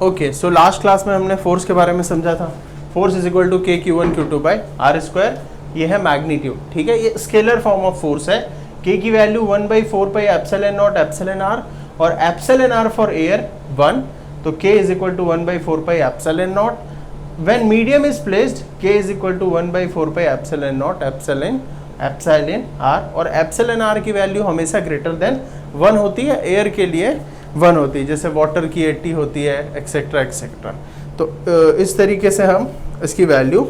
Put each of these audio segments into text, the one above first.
Okay, so last class में हमने force के बारे में समझा था। Force is equal to K Q one Q two by are square, ये है मैग्नीट्यूड, ठीक है। ये स्केलर फॉर्म ऑफ फोर्स है। के की value 1/4 pi epsilon naught epsilon r, और एप्सिलॉन आर फॉर एयर 1, तो K is equal to 1/4 pi epsilon naught. When medium is placed, K is equal to 1/4 pi epsilon naught epsilon r, और epsilon r की value हमेशा greater than 1 होती है, air के लिए 1 होती है, जैसे वाटर की 80 होती है, एक्सेट्रा एक्सेट्रा। तो इस तरीके से हम इसकी वैल्यू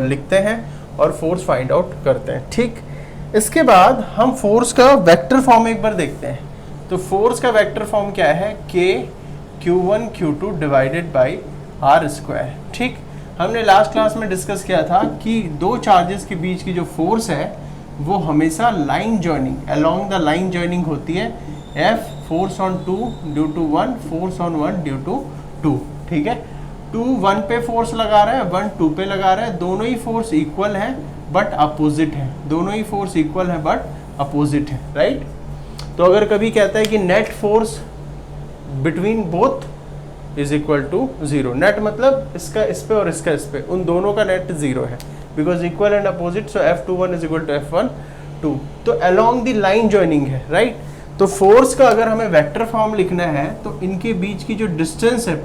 लिखते हैं और फोर्स फाइंड आउट करते हैं, ठीक। इसके बाद हम फोर्स का वेक्टर फॉर्म एक बार देखते हैं। तो फोर्स का वेक्टर फॉर्म क्या है? के Q1 Q2 divided by are square, ठीक। हमने लास्ट क्लास में डिस्कस किया था कि दो चार्जेस के बीच की जो फोर्स है वो हमेशा line joining, along the line joining होती है। F force on 2 due to 1, force on 1 due to 2, ठीक है। 2 1 पे फोर्स लगा रहा है, 1 2 पे लगा रहा है, दोनों ही फोर्स इक्वल है बट अपोजिट है, दोनों ही फोर्स इक्वल है बट अपोजिट है, राइट। तो अगर कभी कहता है कि net force between both is equal to 0, net मतलब इसका इस पे और इसका इस पे, उन दोनों का नेट 0 है, because equal and opposite, so F21 is equal to F12। तो अलोंग द लाइन जॉइनिंग है, राइट। तो फोर्स का अगर हमें वेक्टर फॉर्म लिखना है तो इनके बीच की जो डिस्टेंस है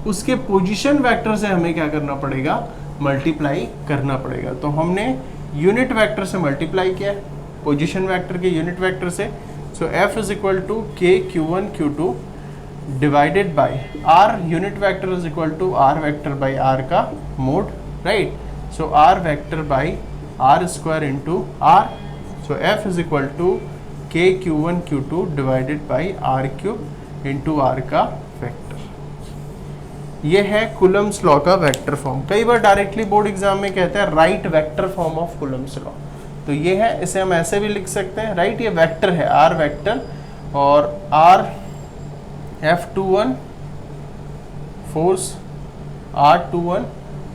उसके पोजीशन वेक्टर से हमें क्या करना पड़ेगा? मल्टीप्लाई करना पड़ेगा। तो हमने यूनिट वेक्टर से मल्टीप्लाई किया, पोजीशन वेक्टर के यूनिट वेक्टर से। So F is equal to K Q1 Q2 divided by r, unit vector is equal to r vector by r का mod, right. So r vector by are square into r. So F is equal to K Q1 Q2 divided by r cube into r का vector. ये है Coulomb's law का vector form. कई बार directly board exam में कहते हैं right vector form of Coulomb's law, तो ये है, इसे हम ऐसे भी लिख सकते हैं, राइट। ये वेक्टर है आर वेक्टर, और R F21 force R21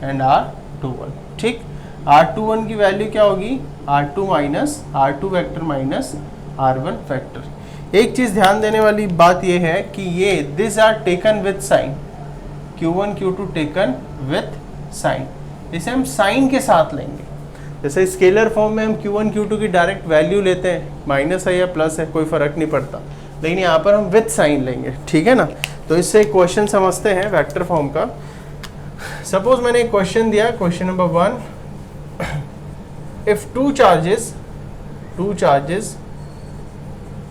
and R21, ठीक। R21 की वैल्यू क्या होगी? R2 minus R2 vector minus R1 vector. एक चीज ध्यान देने वाली बात यह है कि ये this are taken with sign, Q1 Q2 taken with sign, इसे हम साइन के साथ लेंगे। जैसे स्केलर फॉर्म में हम Q1 Q2 की डायरेक्ट वैल्यू लेते हैं, माइनस है या प्लस है कोई फर्क नहीं पड़ता, लेकिन यहाँ पर हम विथ साइन लेंगे, ठीक है ना। तो इससे एक क्वेश्चन समझते हैं वेक्टर फॉर्म का। सपोज मैंने एक क्वेश्चन दिया, question number 1, if two charges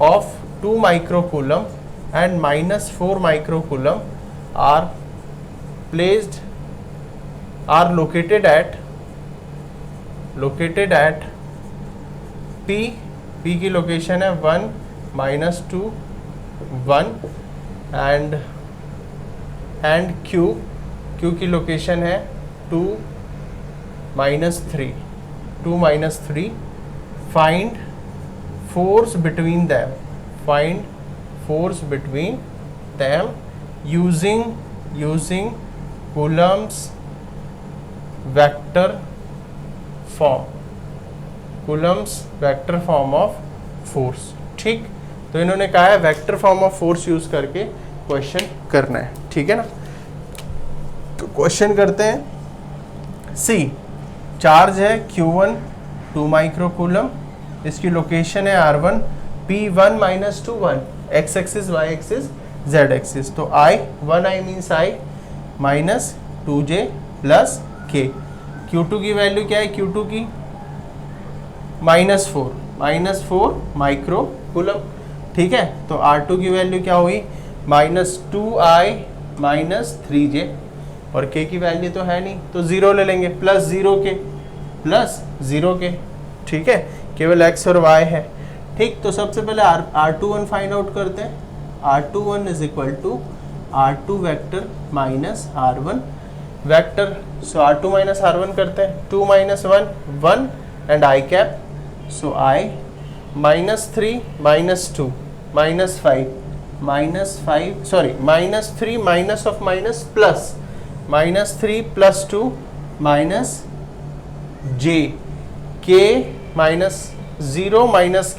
of 2 microcoulomb and minus 4 microcoulomb are located at P की लोकेशन है 1 minus 2 1 and Q की लोकेशन है 2 minus 3 find force between them using Coulomb's vector form of force, ठीक। तो इन्होंने कहा है vector form of force use करके क्वेश्चन करना है, ठीक है ना। तो क्वेश्चन करते हैं। सी चार्ज है Q1 2 माइक्रोकूलम, इसकी लोकेशन है R1, P1 minus 2 1, x axis y axis z axis. तो I means I minus 2j plus k। Q2 की वैल्यू क्या है? Q2 की -4 माइक्रोकूलम, ठीक है। तो R2 की वैल्यू क्या हुई? -2I माइनस 3j, और k की वैल्यू तो है नहीं तो 0 ले लेंगे, प्लस 0 के, ठीक है। केवल x और y है, ठीक। तो सबसे पहले R21 फाइंड आउट करते हैं। R21 is equal to R2 vector minus R1 vector. So R2 minus R1 करते हैं, 2 minus 1 1 and I cap. So I -3 -2 -5 -3 minus of minus plus -3 + 2 -j k -0 -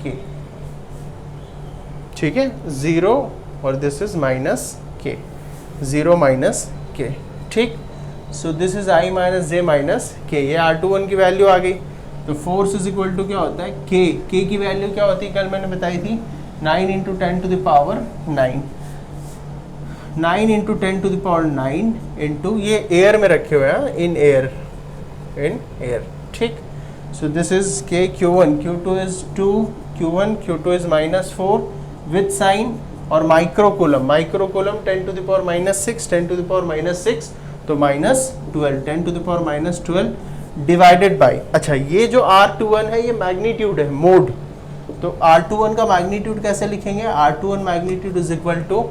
k, ठीक है। 0 और दिस इज माइनस के, 0 minus के, ठीक। सो this is I minus J minus के, ये R21 की वैल्यू आ गई। तो फोर्स इज इक्वल टू क्या होता है, के की वैल्यू क्या होती है, कल मैंने बताई थी 9 into 10 to the power 9, 9 into 10 to the power 9 into, ये एयर में रखे हुए हैं, इन एयर, ठीक। सो this is K Q1, Q2 is 2, Q1, Q2 is -4 with sign, और microcoulomb 10 to the power -6, 10 to the power -6, तो -12, 10 to the power -12 divided by, अच्छा ये जो R21 है ये मैग्नीट्यूड है, मोड, तो R21 का मैग्नीट्यूड कैसे लिखेंगे, R21 magnitude is equal to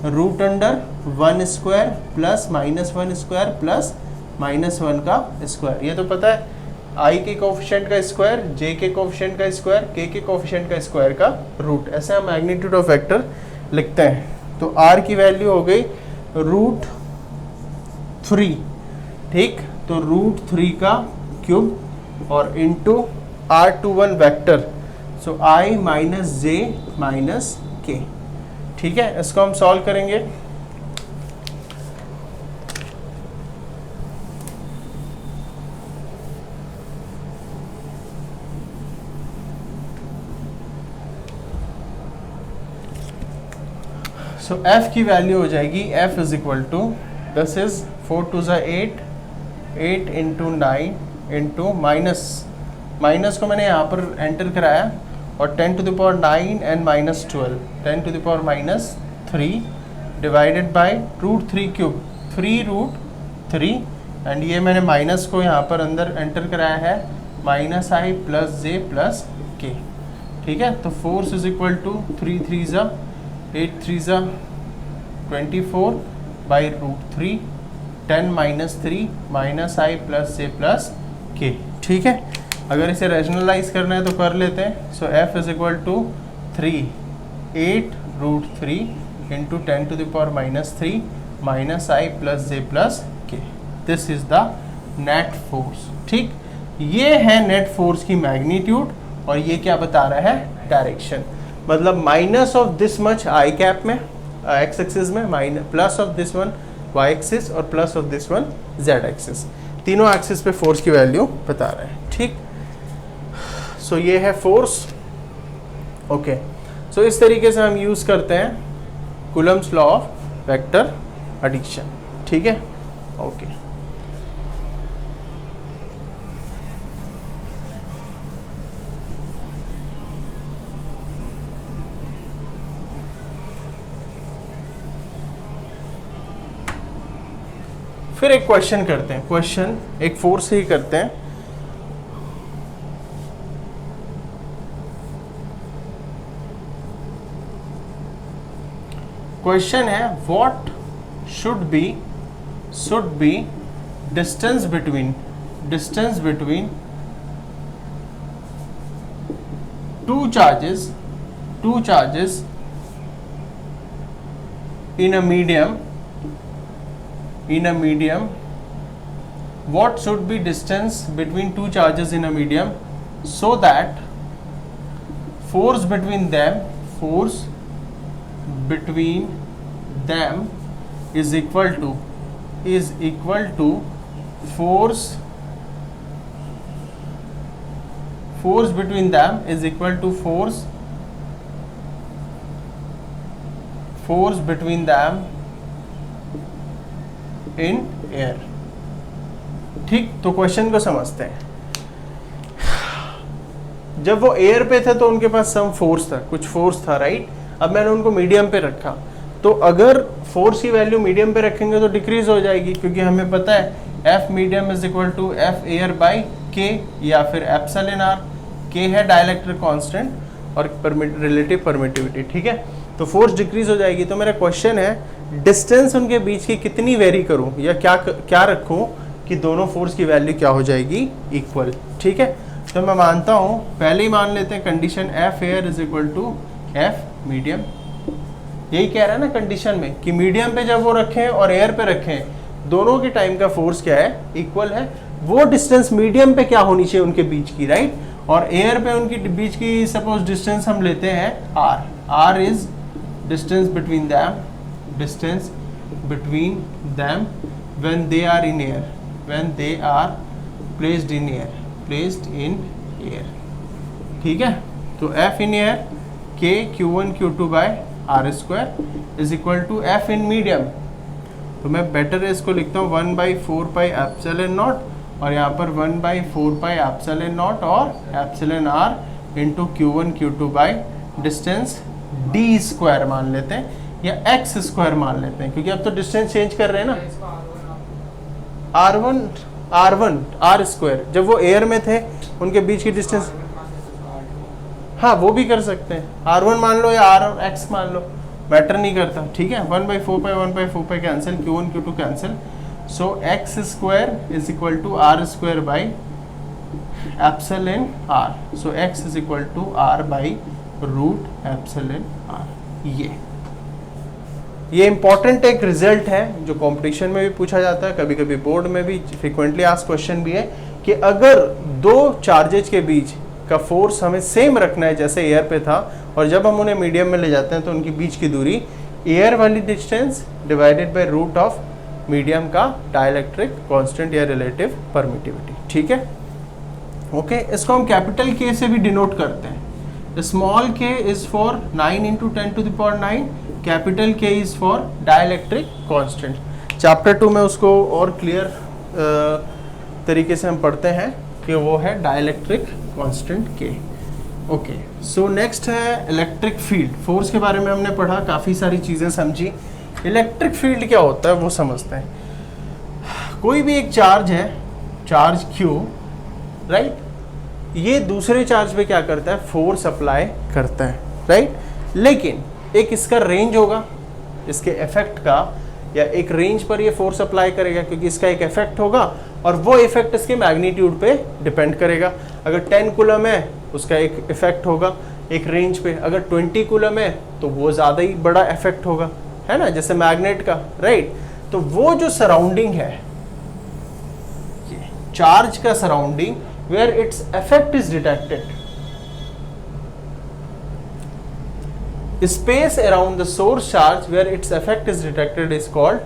root under 1 square plus -1 square plus -1 का स्क्वायर, ये तो पता है, I के कोफिशिएंट का स्क्वायर, J के कोफिशिएंट का स्क्वायर, K के कोफिशिएंट का स्क्वायर का रूट, ऐसे हम मैग्नीट्यूड ऑफ वेक्टर लिखते हैं। तो R की वैल्यू हो गई √3, ठीक, तो √3 का क्यूब और into R21 vector, so I minus J minus के, ठीक है। इसको हम सॉल्व करेंगे। सो F की वैल्यू हो जाएगी, F is equal to, this is 4 2 ज़ा 8, 8 इंटू 9 इंटू माइनस को मैंने यहाँ पर एंटर कराया, और 10 to the power 9 and -12, 10 to the power -3 divided by √3 cube, 3√3, and ये मैंने माइनस को यहाँ पर अंदर एंटर कराया है, -i प्लस जे प्लस के, ठीक है। तो फोर्स इज इक्वल टू 3 3 ज़ा 8 3 ज़ा 24 by √3, 10 -3 -i plus j plus के, ठीक है। अगर इसे रैशनलाइज करना है तो कर लेते हैं। So F is equal to 8√3 into 10 to the power -3 -i plus j plus k, this is the net force, ठीक। ये है नेट फोर्स की मैग्नीट्यूड, और ये क्या बता रहा है, डायरेक्शन, मतलब minus of this much i cap में, एक्स एक्सिस में, plus of this one y axis, और plus of this one z axis, तीनों एक्सिस पे फोर्स की वैल्यू बता रहे हैं, ठीक। सो ये है फोर्स, ओके। सो इस तरीके से हम यूज करते हैं Coulomb's law of vector addition, ठीक है, ओके। फिर एक क्वेश्चन करते हैं, क्वेश्चन एक फोर्स से ही करते हैं। क्वेश्चन है, what should be distance between two charges in a medium, what should be distance between two charges in a medium so that force between them is equal to force between them is equal to force between them in air, ठीक। तो question को समझते हैं। जब वो air पे थे तो उनके पास सम फोर्स था, कुछ फोर्स था, राइट। अब मैंने उनको मीडियम पे रखा, तो अगर फोर्स की वैल्यू मीडियम पे रखेंगे तो डिक्रीज हो जाएगी, क्योंकि हमें पता है F medium is equal to F air by K, या फिर एप्सिलॉन R, K है डाइलेक्ट्रिक कांस्टेंट और रिलेटिव परमिटिविटी, ठीक है। तो फोर्स डिक्रीज हो जाएगी। तो मेरा क्वेश्चन है, डिस्टेंस उनके बीच की कितनी वेरी करूं, या क्या रखूं कि दोनों फोर्स की वैल्यू क्या हो जाएगी, इक्वल, ठीक है। तो मैं मानता हूं, पहले ही मान लेते हैं condition F air is equal to F medium, यही कह रहा है ना कंडीशन में कि मीडियम पे जब वो रखें और एयर पे रखें, दोनों के टाइम का फोर्स क्या है, इक्वल है। वो डिस्टेंस मीडियम पे क्या होनी चाहिए उनके बीच की, राइट, और एयर पे उनकी बीच की सपोज डिस्टेंस हम लेते हैं R is distance between them, distance between them when they are in air, when they are placed in air, placed in air. ठीक है, तो F in air K Q1 Q2 by R square is equal to F in medium. तो मैं better इसको लिखता हूँ 1/4 pi epsilon not, और यहाँ पर 1/4 पाई एप्सिलॉन नॉट और epsilon R into Q1 Q2 by distance d square मान लेते हैं या x स्क्वायर मान लेते हैं, क्योंकि अब तो डिस्टेंस चेंज कर रहे हैं ना। R1 R स्क्वायर, जब वो एयर में थे उनके बीच की डिस्टेंस, हाँ वो भी कर सकते हैं, R1 मान लो या RX मान लो, मैटर नहीं करता, ठीक है। 1/4 pi cancel, Q1 Q2 cancel, so x square is equal to R square by epsilon R, so x is equal to R by root epsilon R। ये इंपॉर्टेंट एक रिजल्ट है जो कंपटीशन में भी पूछा जाता है, कभी कभी बोर्ड में भी फ्रिक्वेंटली आस्क्ड क्वेश्चन भी है कि अगर दो चार्जेज के बीच का फोर्स हमें सेम रखना है जैसे एयर पे था, और जब हम उन्हें मीडियम में ले जाते हैं तो उनकी बीच की दूरी एयर वाली distance divided by root of medium का डाइलेक्ट्रिक कांस्टेंट या रिलेटिव परमिटिविटी, ठीक है। ओके, इसको हम कैपिटल के से भी डिनोट करते हैं। Small k is for 9 into 10 to the power 9, capital K is for dielectric constant. Chapter 2 में उसको और क्लियर तरीके से हम पढ़ते हैं कि वो है डाइलेक्ट्रिक कांस्टेंट के। ओके, सो नेक्स्ट है इलेक्ट्रिक फील्ड। फोर्स के बारे में हमने पढ़ा, काफ़ी सारी चीज़ें समझी। इलेक्ट्रिक फील्ड क्या होता है वो समझते हैं। कोई भी एक चार्ज है, चार्ज Q, राइट, ये दूसरे चार्ज पे क्या करता है, फोर्स अप्लाई करता है, राइट। लेकिन एक इसका रेंज होगा, इसके इफेक्ट का, या एक रेंज पर ये फोर्स अप्लाई करेगा क्योंकि इसका एक इफेक्ट होगा, और वो इफेक्ट इसके मैग्नीट्यूड पे डिपेंड करेगा। अगर 10 कूलम है उसका एक इफेक्ट होगा एक रेंज पे, अगर 20 कूलम है तो वो ज़्यादा ही बड़ा इफेक्ट होगा, है ना, जैसे मैग्नेट का, राइट। तो वो जो सराउंडिंग है चार्ज का surrounding where its effect is detected, space around the source charge where its effect is detected is called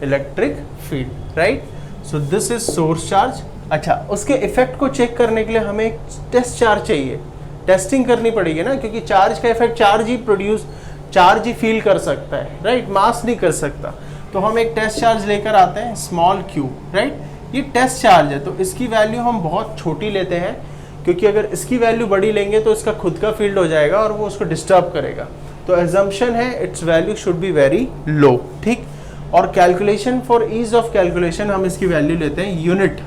electric field, right? So this is source charge. अच्छा, उसके इफेक्ट को check करने के लिए हमें एक टेस्ट चार्ज चाहिए, टेस्टिंग करनी पड़ेगी ना, क्योंकि चार्ज का इफेक्ट चार्ज ही फील कर सकता है, राइट, मास नहीं कर सकता। तो हम एक टेस्ट चार्ज लेकर आते हैं स्मॉल q, राइट। ये टेस्ट चार्ज है तो इसकी वैल्यू हम बहुत छोटी लेते हैं, क्योंकि अगर इसकी वैल्यू बड़ी लेंगे तो इसका खुद का फील्ड हो जाएगा और वो उसको डिस्टर्ब करेगा। तो एजम्पशन है its value should be very low, ठीक। और calculation, for ease of calculation हम इसकी वैल्यू लेते हैं unit.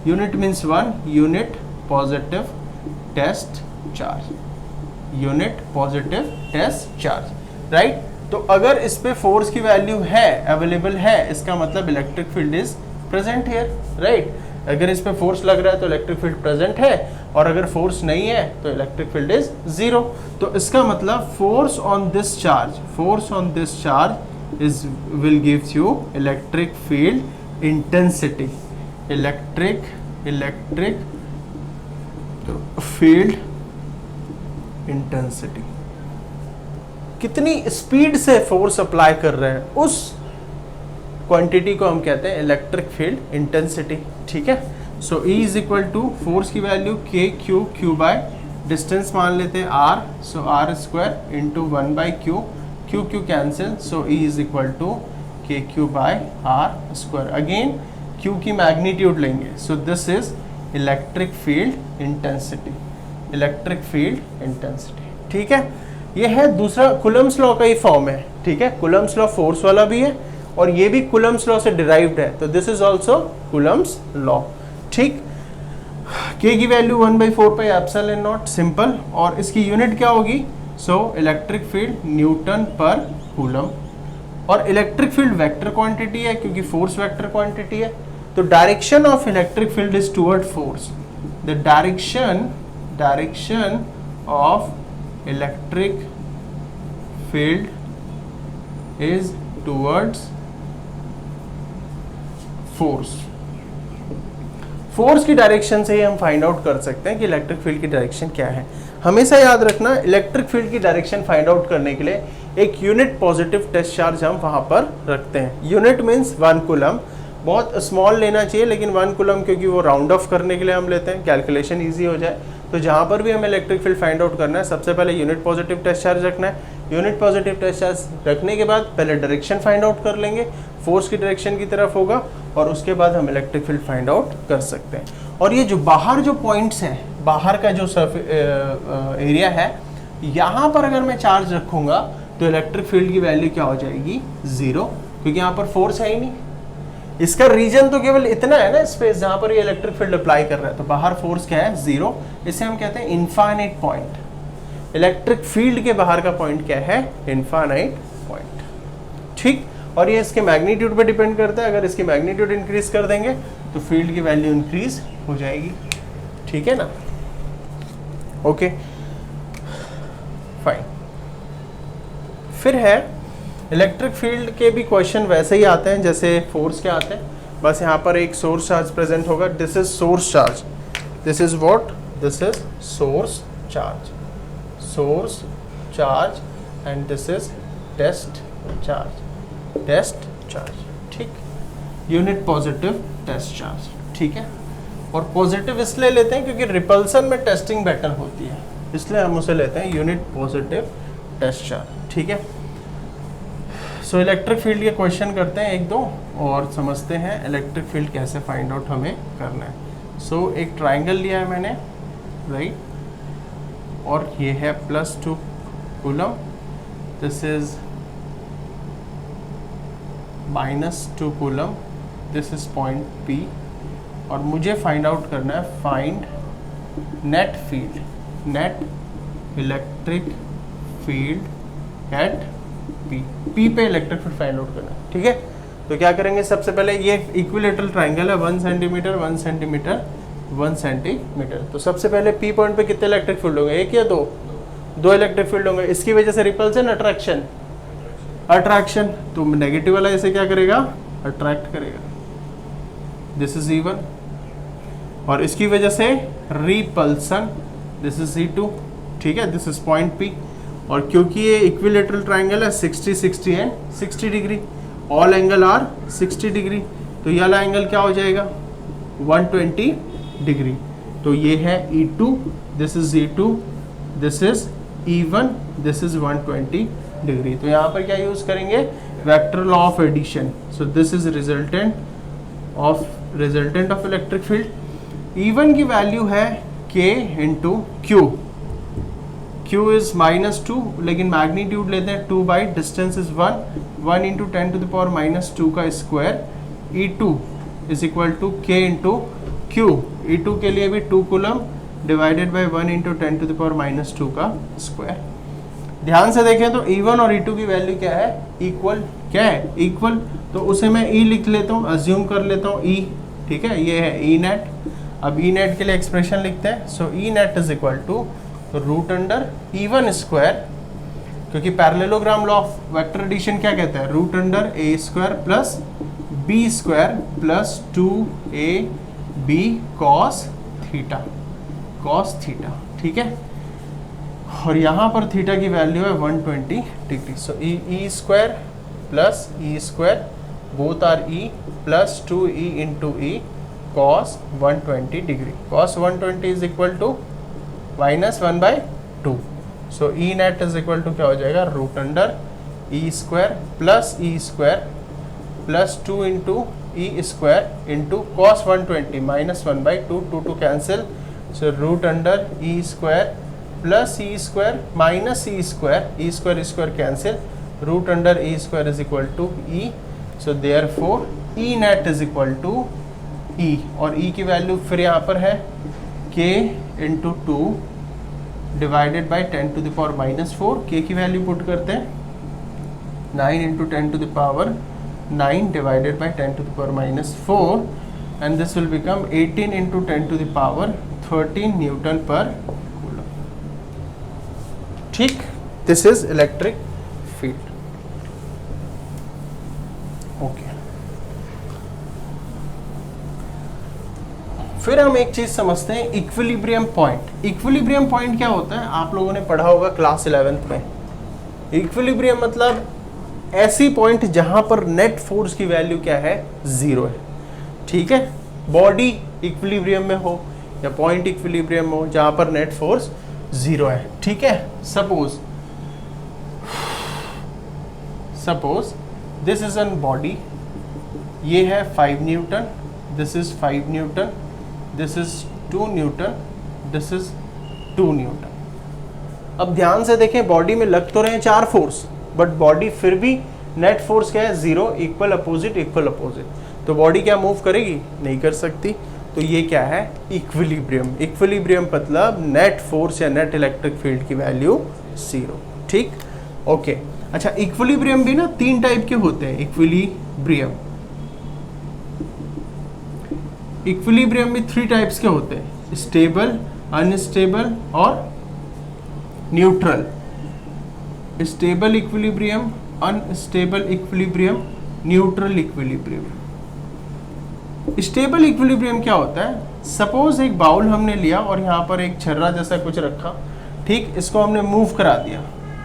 Unit means 1 unit positive test charge, unit positive test charge, right. तो अगर इस पे फोर्स की वैल्यू है, अवेलेबल है, इसका मतलब electric field is present here, right. अगर इस पे फोर्स लग रहा है तो इलेक्ट्रिक फील्ड प्रेजेंट है, और अगर फोर्स नहीं है तो इलेक्ट्रिक फील्ड इज 0। तो इसका मतलब force on this charge is will gives you electric field intensity, electric field intensity. कितनी स्पीड से फोर्स अप्लाई कर रहे हैं उस क्वांटिटी को हम कहते हैं इलेक्ट्रिक फील्ड इंटेंसिटी, ठीक है। So E is equal to force की वैल्यू Q बाय डिस्टेंस मान लेते हैं R, so R square into 1/Q, Q cancel, so E is equal to KQ by R square. Again Q की magnitude लेंगे, so this is electric field intensity, electric field intensity, ठीक है। ये है दूसरा, कूलम्स लॉ का ही form है, ठीक है। कूलम्स लॉ फोर्स वाला भी है और ये भी कूलम्स लॉ से डिराइव्ड है, तो this is also Coulomb's law, ठीक। K की value 1/4 pi epsilon not, simple, और इसकी यूनिट क्या होगी, सो electric field Newton per coulomb, और इलेक्ट्रिक फील्ड वेक्टर क्वांटिटी है क्योंकि फोर्स वेक्टर क्वांटिटी है। तो direction of electric field is toward force, the direction of electric field is towards force. Force की डायरेक्शन से ही हम फाइंड आउट कर सकते हैं कि इलेक्ट्रिक फील्ड की डायरेक्शन क्या है। हमेशा याद रखना, इलेक्ट्रिक फील्ड की डायरेक्शन फाइंड आउट करने के लिए एक यूनिट पॉजिटिव टेस्ट चार्ज हम वहां पर रखते हैं। यूनिट मीन्स 1 कूलम, बहुत स्मॉल लेना चाहिए, लेकिन 1 कूलम क्योंकि वो राउंड ऑफ करने के लिए हम लेते हैं, कैलकुलेशन ईजी हो जाए। तो जहाँ पर भी हमें इलेक्ट्रिक फील्ड फाइंड आउट करना है, सबसे पहले यूनिट पॉजिटिव टेस्ट चार्ज रखना है। यूनिट पॉजिटिव टेस्ट चार्ज रखने के बाद पहले डायरेक्शन फाइंड आउट कर लेंगे, फोर्स की डायरेक्शन की तरफ होगा, और उसके बाद हम इलेक्ट्रिक फील्ड फाइंड आउट कर सकते हैं। और ये जो बाहर जो पॉइंट्स हैं, बाहर का जो एरिया है, यहाँ पर अगर मैं चार्ज रखूँगा तो इलेक्ट्रिक फील्ड की वैल्यू क्या हो जाएगी? 0, क्योंकि यहाँ पर फोर्स है ही नहीं। इसका रीजन तो केवल इतना है ना, स्पेस जहाँ पर ये इलेक्ट्रिक फील्ड अप्लाई कर रहा है, तो बाहर फोर्स क्या है? 0। इसे हम कहते हैं इनफाइनाइट पॉइंट। इलेक्ट्रिक फील्ड के बाहर का पॉइंट क्या है? Infinite point. ठीक, और ये इसके मैग्नीट्यूड पे डिपेंड करता है। अगर इसकी मैग्नीट्यूड इंक्रीज कर देंगे तो फील्ड की वैल्यू इंक्रीज हो जाएगी। ठीक है ना? Okay, fine. फिर है इलेक्ट्रिक फील्ड के भी क्वेश्चन वैसे ही आते हैं जैसे फोर्स के आते हैं, बस यहाँ पर एक सोर्स चार्ज प्रेजेंट होगा। This is source charge, this is what? This is source charge, source charge, and this is test charge, test charge. ठीक, यूनिट पॉजिटिव टेस्ट चार्ज। ठीक है, और पॉजिटिव इसलिए लेते हैं क्योंकि रिपल्सन में टेस्टिंग बेटर होती है, इसलिए हम उसे लेते हैं यूनिट पॉजिटिव टेस्ट चार्ज। ठीक है, सो इलेक्ट्रिक फील्ड के क्वेश्चन करते हैं 1-2 और समझते हैं इलेक्ट्रिक फील्ड कैसे फाइंड आउट हमें करना है। सो एक ट्राइंगल लिया है मैंने, राइट, और ये है +2 coulomb, this is -2 coulomb, this is point P, और मुझे फाइंड आउट करना है find net field, net electric field at P पे इलेक्ट्रिक फील्ड फाइंड आउट करना है। ठीक है, तो क्या करेंगे? सबसे पहले ये इक्विलेटरल ट्राइंगल है, 1 सेंटीमीटर 1 सेंटीमीटर 1 सेंटीमीटर। तो सबसे पहले P पॉइंट पे कितने इलेक्ट्रिक फील्ड होंगे? 1 या 2? 2 इलेक्ट्रिक फील्ड होंगे। इसकी वजह से रिपल्सन, अट्रैक्शन, अट्रैक्शन, तो नेगेटिव वाला इसे क्या करेगा? अट्रैक्ट करेगा, दिस इज E1, और इसकी वजह से रिपल्सन, दिस इज E2। ठीक है, दिस इज पॉइंट P, और क्योंकि ये इक्विलेटरल ट्राइंगल है 60 60 and 60 degree, all angle are 60 degree, तो ये वाला एंगल क्या हो जाएगा? 120 डिग्री। तो ये है E2, this is E2, this is E1, this is 120 degree. तो यहाँ पर क्या यूज करेंगे? Vector law of addition. So this is resultant of electric field. E1 की वैल्यू है K into Q, Q is -2, लेकिन मैग्नीट्यूड लेते हैं 2 by distance is 1 into 10 to the power -2 का square. E2 is equal to K into Q, E2 के लिए भी 2 coulomb divided by 1 into 10 to the power -2 का स्क्वायर। ध्यान से देखें तो E1 और E2 की वैल्यू क्या है? इक्वल। क्या है? इक्वल। तो उसे मैं E लिख लेता हूँ, अज्यूम कर लेता हूँ E। ठीक है, ये है E नेट। अब E नेट के लिए एक्सप्रेशन लिखते हैं। So E net is equal to root under E1 square, क्योंकि parallelogram law of vector addition क्या कहता है? Root under A square plus B square plus 2AB cos theta, cos theta. ठीक है, और यहाँ पर थीटा की वैल्यू है 120 degree. So E square plus E square, both are E, plus 2E into E cos 120 degree. Cos 120 is equal to -1/2। So E net is equal to क्या हो जाएगा? Root under E square plus E square plus 2 into E square into cos 120 -1/2, 2 cancel. So root under E square plus E square minus E square cancel, root under E square is equal to E। So therefore E net is equal to E, और E की value फिर यहाँ पर है K into 2 divided by 10 to the power -4। K की value put करते हैं 9 into 10 to the power 9 divided by 10 to the power -4, and this will become 18 into 10 to the power 13 newton per coulomb. ठीक, this is electric field. Okay, फिर हम एक चीज समझते हैं, इक्विलिब्रियम पॉइंट। इक्विलिब्रियम पॉइंट क्या होता है, आप लोगों ने पढ़ा होगा क्लास 11th में। इक्विलिब्रियम मतलब ऐसी पॉइंट जहां पर नेट फोर्स की वैल्यू क्या है, 0 है। ठीक है, बॉडी इक्विलिब्रियम में हो या पॉइंट इक्विलिब्रियम हो जहां पर नेट फोर्स 0 है। ठीक है, suppose this is an body, ये है 5 Newton, this is 5 Newton, this is 2 Newton, this is 2 Newton. अब ध्यान से देखें, बॉडी में लग तो रहे हैं 4 फोर्स, बट बॉडी फिर भी नेट फोर्स क्या है, 0, इक्वल अपोजिट इक्वल अपोजिट। तो बॉडी क्या मूव करेगी, नहीं कर सकती। तो ये क्या है, इक्विलिब्रियम। इक्विलिब्रियम मतलब नेट फोर्स या नेट इलेक्ट्रिक फील्ड की वैल्यू 0। ठीक, ओके। अच्छा, इक्विलिब्रियम भी ना 3 टाइप के होते हैं। इक्विलिब्रियम भी 3 टाइप्स के होते हैं, स्टेबल, अनस्टेबल और neutral. Stable equilibrium, unstable equilibrium, neutral equilibrium. Stable equilibrium क्या होता है, सपोज एक बाउल हमने लिया और यहाँ पर एक छर्रा जैसा कुछ रखा। ठीक, इसको हमने मूव करा दिया,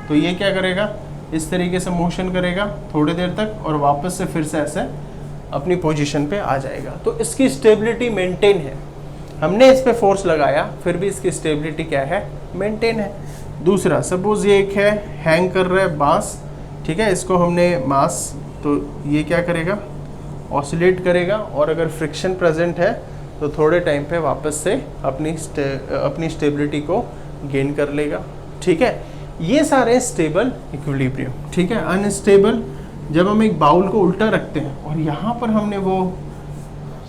तो ये क्या करेगा, इस तरीके से मोशन करेगा थोड़ी देर तक और वापस से फिर से ऐसे अपनी पोजीशन पे आ जाएगा। तो इसकी स्टेबिलिटी मेंटेन है। हमने इस पे फोर्स लगाया, फिर भी इसकी स्टेबिलिटी क्या है, मेंटेन है। दूसरा, सपोज ये एक है, हैंग कर रहा है बांस। ठीक है, इसको हमने मास, तो ये क्या करेगा, ऑसिलेट करेगा, और अगर फ्रिक्शन प्रेजेंट है तो थोड़े टाइम पे वापस से अपनी स्टेबिलिटी को गेन कर लेगा। ठीक है, ये सारे स्टेबल इक्विलिब्रियम। ठीक है, अनस्टेबल, जब हम एक बाउल को उल्टा रखते हैं और यहाँ पर हमने वो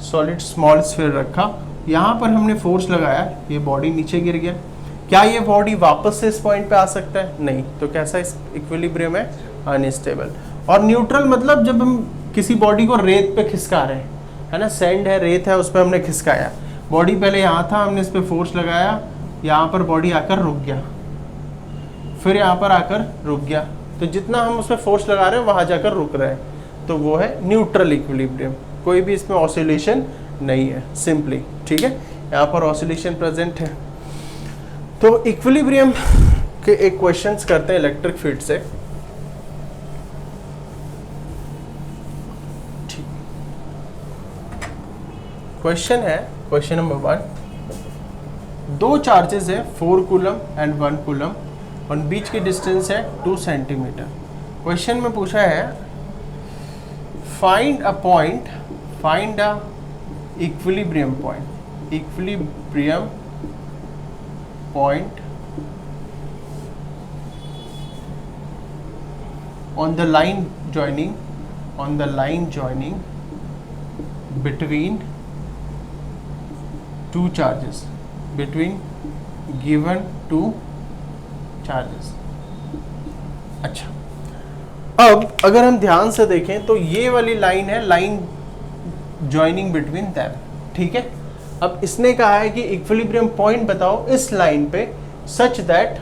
सॉलिड स्मॉल स्फीयर रखा, यहाँ पर हमने फोर्स लगाया, ये बॉडी नीचे गिर गया, क्या ये बॉडी वापस से इस पॉइंट पे आ सकता है, नहीं। तो कैसा इक्विलिब्रियम है, अनस्टेबल। और न्यूट्रल मतलब जब हम किसी बॉडी को रेत पे खिसका रहे हैं, है ना, सैंड है, रेत है, उस पर हमने खिसकाया, बॉडी पहले यहाँ था, हमने इस पर फोर्स लगाया, यहाँ पर बॉडी आकर रुक गया, फिर यहाँ पर आकर रुक गया, तो जितना हम उस पर फोर्स लगा रहे हैं वहाँ जाकर रुक रहे हैं, तो वो है न्यूट्रल इक्विलिब्रियम। कोई भी इसमें ऑसिलेशन नहीं है, सिंपली। ठीक है, यहाँ पर ऑसिलेशन प्रेजेंट है। तो इक्विलिब्रियम के एक क्वेश्चंस करते हैं इलेक्ट्रिक फील्ड से। ठीक, क्वेश्चन है, क्वेश्चन नंबर 1। 2 चार्जेस है, 4 कूलम एंड 1 कूलम, और बीच की डिस्टेंस है 2 सेंटीमीटर। क्वेश्चन में पूछा है, find a point, find a equilibrium point, equilibrium point on the line joining, on the line joining between 2 charges, between given 2 charges। अच्छा, अब अगर हम ध्यान से देखें तो ये वाली लाइन है, लाइन ज्वाइनिंग बिटवीन दैम। ठीक है, अब इसने कहा है कि इक्विलिब्रियम पॉइंट बताओ इस लाइन पे, सच दैट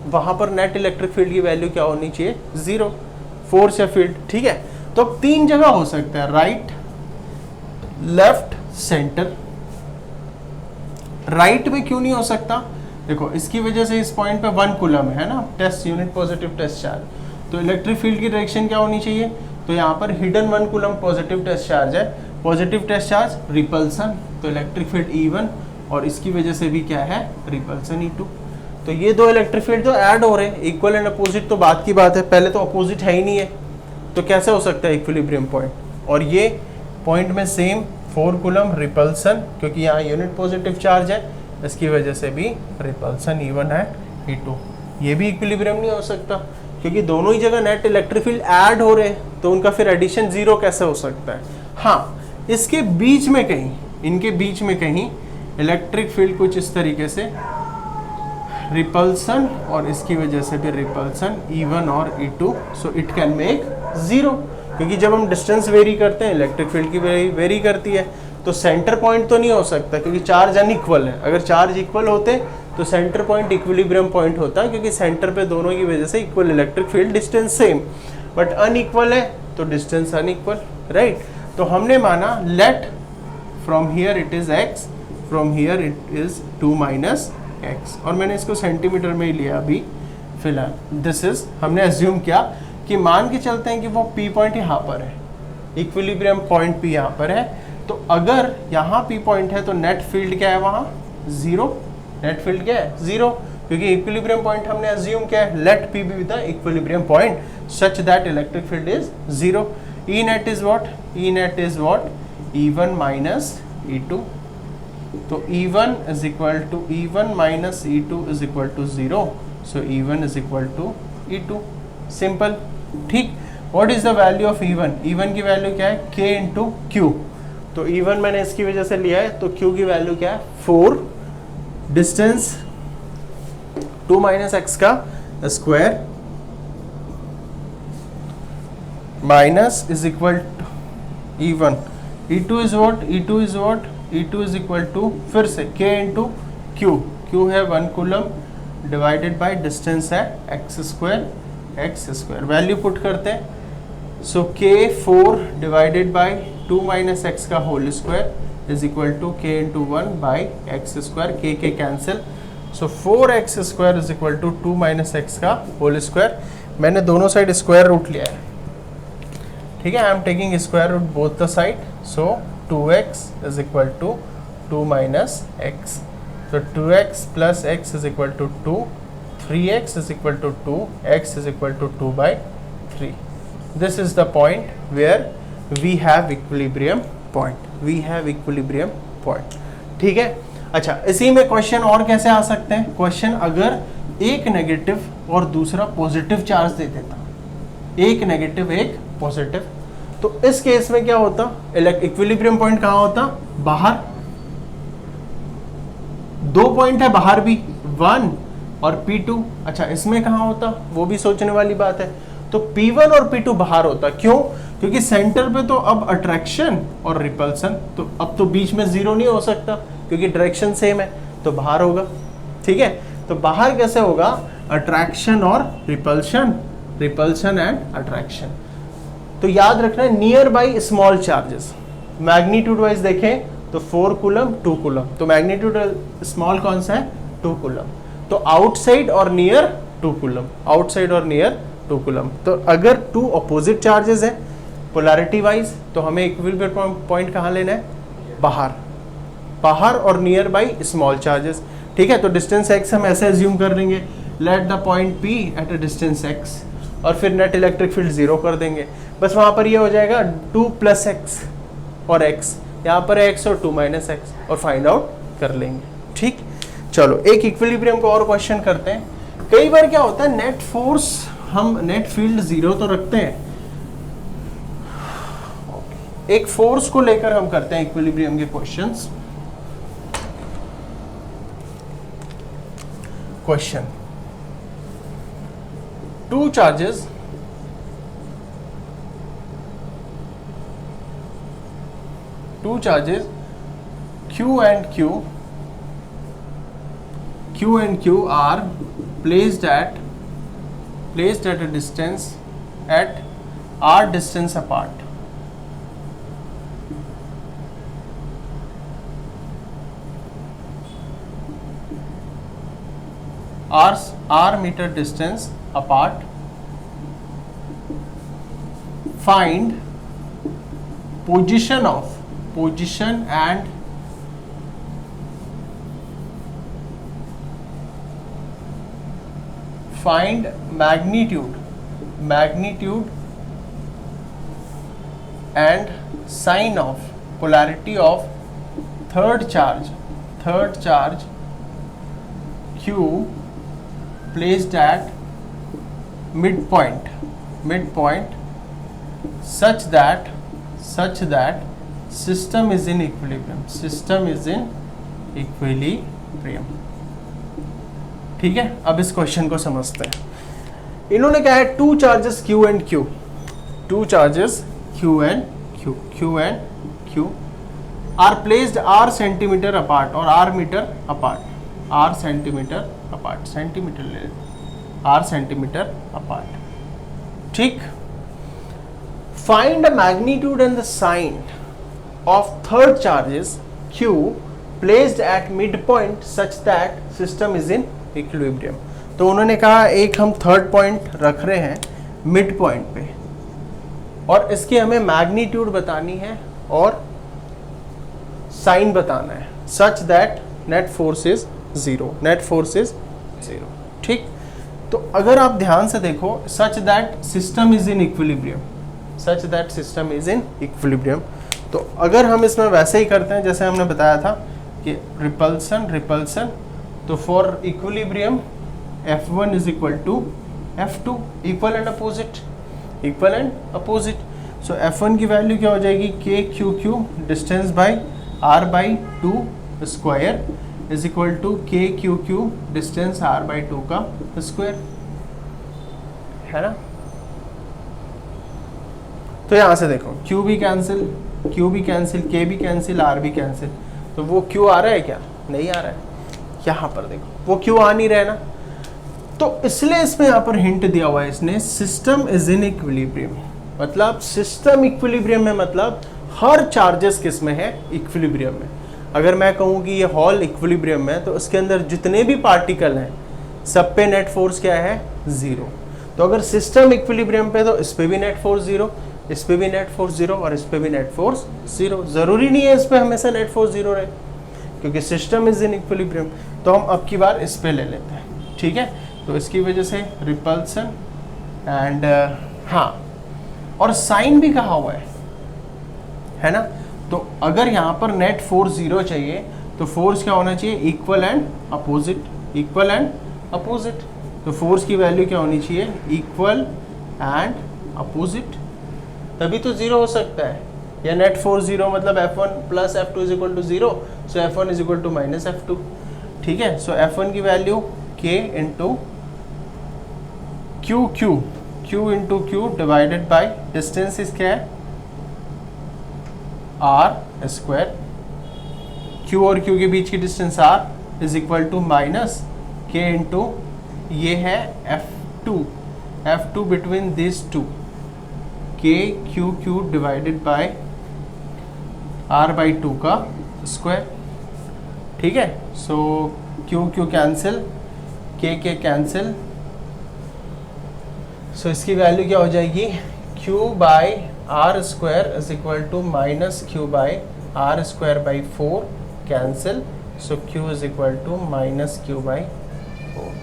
वहां पर नेट इलेक्ट्रिक फील्ड की वैल्यू क्या होनी चाहिए, 0, फोर्स या फील्ड। ठीक है, तो अब 3 जगह हो सकता है, राइट, लेफ्ट, सेंटर। राइट में क्यों नहीं हो सकता, देखो इसकी वजह से इस पॉइंट पे 1 कूलम है ना, test unit positive test charge, तो इलेक्ट्रिक फील्ड की डायरेक्शन क्या होनी चाहिए, तो यहाँ पर hidden 1 coulomb positive test charge है, पॉजिटिव टेस्ट चार्ज रिपल्सन, तो इलेक्ट्रिक फील्ड E1, और इसकी वजह से भी क्या है, रिपल्सन E2। तो ये 2 इलेक्ट्रिक फील्ड तो ऐड हो रहे हैं, इक्वल एंड अपोजिट तो बात की बात है, पहले तो अपोजिट है ही नहीं है, तो कैसे हो सकता है इक्विलिब्रियम पॉइंट। और ये पॉइंट में सेम 4 कूलम रिपल्सन, क्योंकि यहाँ यूनिट पॉजिटिव चार्ज है, इसकी वजह से भी रिपल्सन E1 है, E2। ये भी इक्विलिब्रियम नहीं हो सकता, क्योंकि दोनों ही जगह नेट इलेक्ट्रिक फील्ड ऐड हो रहे हैं, तो उनका फिर एडिशन 0 कैसे हो सकता है। हाँ, इसके बीच में कहीं, इनके बीच में कहीं इलेक्ट्रिक फील्ड कुछ इस तरीके से रिपल्सन, और इसकी वजह से भी रिपल्सन E1 और E2, so it can make 0, क्योंकि जब हम डिस्टेंस वेरी करते हैं इलेक्ट्रिक फील्ड की वेरी करती है, तो सेंटर पॉइंट तो नहीं हो सकता, क्योंकि चार्ज अनइक्वल है। अगर चार्ज इक्वल होते तो सेंटर पॉइंट इक्विलिब्रियम पॉइंट होता, क्योंकि सेंटर पे दोनों की वजह से equal electric field, distance same, but unequal है तो डिस्टेंस अनइक्वल, राइट। तो हमने माना let from here it is x, from here it is 2 minus x, और मैंने इसको सेंटीमीटर में ही लिया अभी फिलहाल। दिस इज, हमने एज्यूम किया कि मान के चलते हैं कि वो P पॉइंट यहाँ पर है, इक्विलिब्रियम पॉइंट P यहाँ पर है, तो अगर यहाँ P पॉइंट है तो नेट फील्ड क्या है वहाँ, जीरो। नेट फील्ड क्या है, जीरो, क्योंकि इक्विलिब्रियम पॉइंट हमने अज्यूम किया है, let P be the equilibrium point such that electric field is zero. E net is what? E net is what? E1 minus E2. तो E1 is equal to E1 minus E2 is equal to 0. So E1 is equal to E2. Simple. ठीक. What is the value of E1? E1 की value क्या है? K into Q. तो E1 मैंने इसकी वजह से लिया है, तो Q की वैल्यू क्या है? 4. डिस्टेंस 2 minus x का square minus is equal to E1. E2 is what? E2 is what? E2 is equal to, फिर से K into Q. Q है 1 कूलम डिवाइडेड बाय डिस्टेंस है x स्क्वायर। वैल्यू पुट करते हैं, so K 4 divided by 2 minus x का whole square is equal to K into 1 by x square. K cancel, so 4x square is equal to 2 minus x का whole square. मैंने दोनों side square root लिया है, ठीक है, I am taking square root both the side, so 2x is equal to 2 minus x, तो 2x plus x is equal to 2, 3x is equal to 2, x is equal to 2 by 3। This is the point where we have equilibrium point, ठीक है। अच्छा, इसी में question और कैसे आ सकते हैं? क्वेश्चन अगर एक नेगेटिव और दूसरा पॉजिटिव चार्ज दे देता, एक नेगेटिव एक पॉजिटिव, तो इस केस में क्या होता? इक्विलिब्रियम पॉइंट कहां होता? बाहर। दो पॉइंट है बाहर भी, 1 और P2। अच्छा, इसमें कहां होता? वो भी सोचने वाली बात है। तो P1 और P2 बाहर होता, क्यों? क्योंकि सेंटर पे तो अब अट्रैक्शन और रिपल्सन, तो अब तो बीच में जीरो नहीं हो सकता क्योंकि डायरेक्शन सेम है, तो बाहर होगा, ठीक है। तो बाहर कैसे होगा? अट्रैक्शन और रिपल्शन एंड अट्रैक्शन। तो याद रखना है near by small charges. Magnitude wise देखें तो 4 कूलम 2 कूलम, तो मैग्नीट्यूड स्मॉल कौन सा है? 2 कूलम। तो आउटसाइड और नियर 2 कूलम, आउटसाइड और नियर 2 कूलम। तो अगर 2 अपोजिट चार्जेस है पोलैरिटी वाइज, तो हमें इक्विलिब्रियम पॉइंट कहाँ लेना है? बाहर और नियर बाई स्मॉल चार्जेस, ठीक है। तो डिस्टेंस x हम ऐसे एज्यूम कर लेंगे, let the point P at a distance x, और फिर नेट इलेक्ट्रिक फील्ड 0 कर देंगे। बस वहां पर ये हो जाएगा 2 प्लस एक्स और x, यहाँ पर है x और 2 माइनस एक्स, और फाइंड आउट कर लेंगे, ठीक। चलो एक इक्विलिब्रियम को और क्वेश्चन करते हैं। कई बार क्या होता है, नेट फोर्स, हम नेट फील्ड 0 तो रखते हैं, एक फोर्स को लेकर हम करते हैं इक्विलिब्रियम के questions. Question, 2 charges Q and Q are placed at a distance at r distance apart. R meter distance apart. Find position and find magnitude and sign of polarity of third charge Q placed at midpoint such that system is in equilibrium, ठीक है। अब इस question को समझते हैं। इन्होंने क्या है, 2 charges Q and Q, 2 charges Q and Q are placed r centimetre apart और r metre apart, r centimetre apart, centimetre ले r सेंटीमीटर अपार्ट, ठीक। Find the magnitude and the sign of third charges q placed at midpoint such that system is in equilibrium। तो उन्होंने कहा एक हम third point रख रहे हैं मिड पॉइंट पे, और इसकी हमें मैग्नीट्यूड बतानी है और साइन बताना है, such that net force is zero, net force is zero. ठीक, तो अगर आप ध्यान से देखो, such that system is in equilibrium, such that system is in equilibrium, तो अगर हम इसमें वैसे ही करते हैं जैसे हमने बताया था कि रिपल्सन रिपल्सन, तो for equilibrium F1 is equal to F2, equal and opposite, equal and opposite. So F1 की वैल्यू क्या हो जाएगी, K q q distance by r by two square is equal to K q q distance r by two का square, है ना। तो यहां से देखो Q भी कैंसिल, Q भी कैंसिल, K भी कैंसिल, R भी कैंसिल, तो वो Q आ रहा है क्या, नहीं आ रहा है। यहां पर देखो वो Q आ नहीं रहा है ना, तो इसलिए इसमें यहां पर हिंट दिया हुआ है इसने, सिस्टम इज इन इक्विलिब्रियम, मतलब सिस्टम इक्विलिब्रियम में मतलब हर चार्जेस किस में है, इक्विलिब्रियम में। अगर मैं कहूं कि ये हॉल इक्विलिब्रियम में, तो उसके अंदर जितने भी पार्टिकल हैं सब पे नेट फोर्स क्या है, जीरो। तो अगर सिस्टम इक्विलिब्रियम पे, तो इस पे भी नेट फोर्स जीरो, इस पे भी नेट फोर्स जीरो, और इस पे भी नेट फोर्स जीरो। जरूरी नहीं है इस पे हमेशा नेट फोर्स जीरो रहे, क्योंकि सिस्टम इज इन इक्विलिब्रियम। तो हम अब की बार इस पे ले लेते हैं, ठीक है। तो इसकी वजह से रिपल्सन एंड हाँ, और साइन भी कहा हुआ है ना। तो अगर यहाँ पर नेट फोर्स जीरो चाहिए, तो फोर्स क्या होना चाहिए, equal and opposite, equal and opposite. तो फोर्स की वैल्यू क्या होनी चाहिए, इक्वल एंड अपोजिट, तभी तो जीरो हो सकता है। या नेट फोर्स जीरो मतलब F1 plus F2 is equal to zero, so F1 is equal to minus F2, ठीक है। सो F1 की value K into q q, Q into q divided by distance is क्या है, R square, Q और Q के बीच की डिस्टेंस R is equal to minus K into ये है F2, F2 between this two, K q q divided by R by two का स्क्वायर, ठीक है। So q q cancel, K cancel, so इसकी वैल्यू क्या हो जाएगी, Q by are square is equal to minus Q by are square by 4 cancel, so Q is equal to minus Q by 4।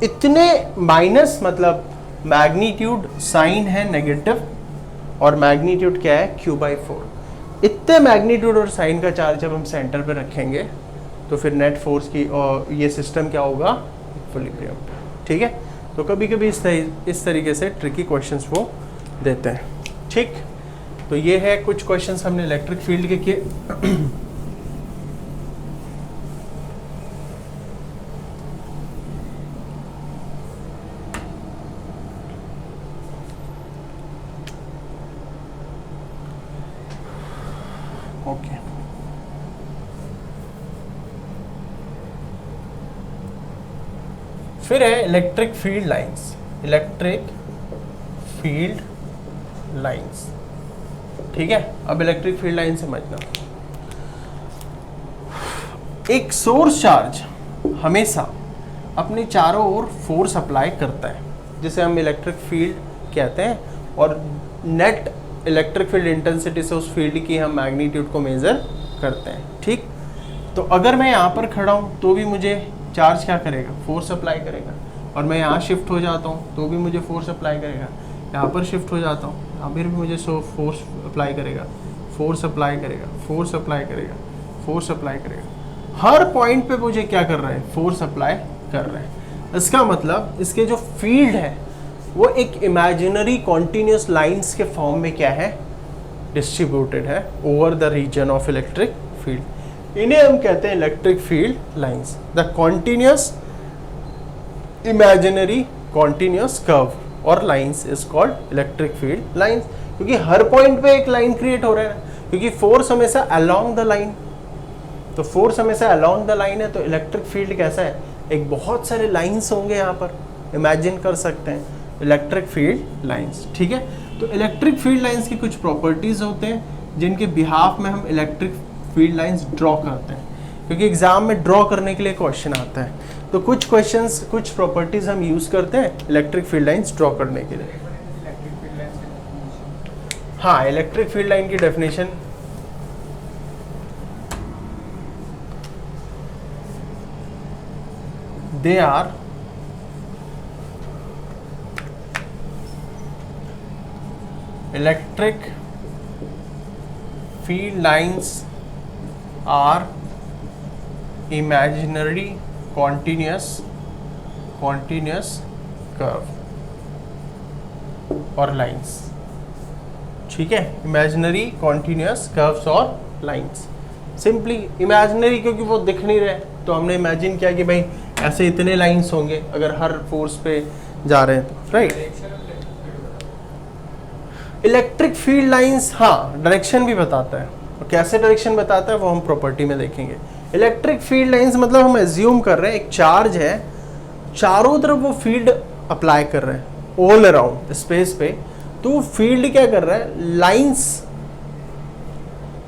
इतने minus मतलब magnitude sign है negative, और magnitude क्या है, Q बाई 4। इतने मैग्नीट्यूड और साइन का charge जब हम सेंटर पे रखेंगे, तो फिर नेट फोर्स की और ये सिस्टम क्या होगा, इक्विलिब्रियम, ठीक है। तो कभी कभी इस तरीके से ट्रिकी क्वेश्चंस वो देते हैं, ठीक। तो ये है कुछ क्वेश्चंस हमने इलेक्ट्रिक फील्ड के किए। ओके, फिर है electric field lines, electric field lines, ठीक है। अब इलेक्ट्रिक फील्ड लाइन समझना, एक सोर्स चार्ज हमेशा अपने चारों ओर फोर्स अप्लाई करता है, जिसे हम इलेक्ट्रिक फील्ड कहते हैं, और नेट इलेक्ट्रिक फील्ड इंटेंसिटी से उस फील्ड की हम मैग्नीट्यूड को मेजर करते हैं, ठीक। तो अगर मैं यहाँ पर खड़ा हूँ तो भी मुझे चार्ज क्या करेगा, फोर्स अप्लाई करेगा, और मैं यहाँ शिफ्ट हो जाता हूँ तो भी मुझे फोर्स अप्लाई करेगा, यहाँ पर शिफ्ट हो जाता हूँ यहाँ पर भी मुझे फोर्स अप्लाई करेगा, फोर्स अप्लाई करेगा, फोर्स अप्लाई करेगा, फोर्स अप्लाई करेगा। हर पॉइंट पे मुझे क्या कर रहा है, फोर्स अप्लाई कर रहा है। इसका मतलब इसके जो फील्ड है वो एक इमेजिनरी कॉन्टिन्यूस लाइंस के फॉर्म में क्या है, डिस्ट्रीब्यूटेड है over the region of electric field. इन्हें हम कहते हैं electric field lines. The continuous imaginary continuous curve और lines is called electric field lines, क्योंकि हर पॉइंट पे एक लाइन क्रिएट हो रहा है, क्योंकि फोर्स हमेशा अलोंग द लाइन, तो फोर्स हमेशा अलोंग द लाइन है। तो इलेक्ट्रिक फील्ड कैसा है, एक बहुत सारे लाइंस होंगे यहाँ पर, इमेजिन कर सकते हैं। इलेक्ट्रिक फील्ड लाइंस, ठीक है। तो इलेक्ट्रिक फील्ड लाइंस की कुछ प्रॉपर्टीज होते हैं जिनके बिहाफ में हम इलेक्ट्रिक फील्ड लाइंस ड्रॉ करते हैं, क्योंकि एग्जाम में ड्रॉ करने के लिए क्वेश्चन आता है। तो कुछ क्वेश्चंस, कुछ प्रॉपर्टीज हम यूज करते हैं इलेक्ट्रिक फील्ड लाइंस ड्रॉ करने के लिए। हाँ, इलेक्ट्रिक फील्ड लाइन की डेफिनेशन दे are electric field lines are imaginary continuous curve और लाइंस, ठीक है। इमेजिनरी कॉन्टिन्यूस कर्व्स और लाइंस, सिंपली इमेजिनरी क्योंकि वो दिख नहीं रहे, तो हमने इमेजिन किया कि भाई ऐसे इतने लाइंस होंगे अगर हर फोर्स पे जा रहे हैं तो, राइट। इलेक्ट्रिक फील्ड लाइंस हाँ डायरेक्शन भी बताता है, और कैसे डायरेक्शन बताता है वो हम प्रॉपर्टी में देखेंगे। इलेक्ट्रिक फील्ड लाइंस मतलब हम एज्यूम कर रहे हैं एक चार्ज है, चारों तरफ वो फील्ड अप्लाई कर रहे हैं ऑल अराउंड स्पेस पे, तो फील्ड क्या कर रहा है, लाइंस,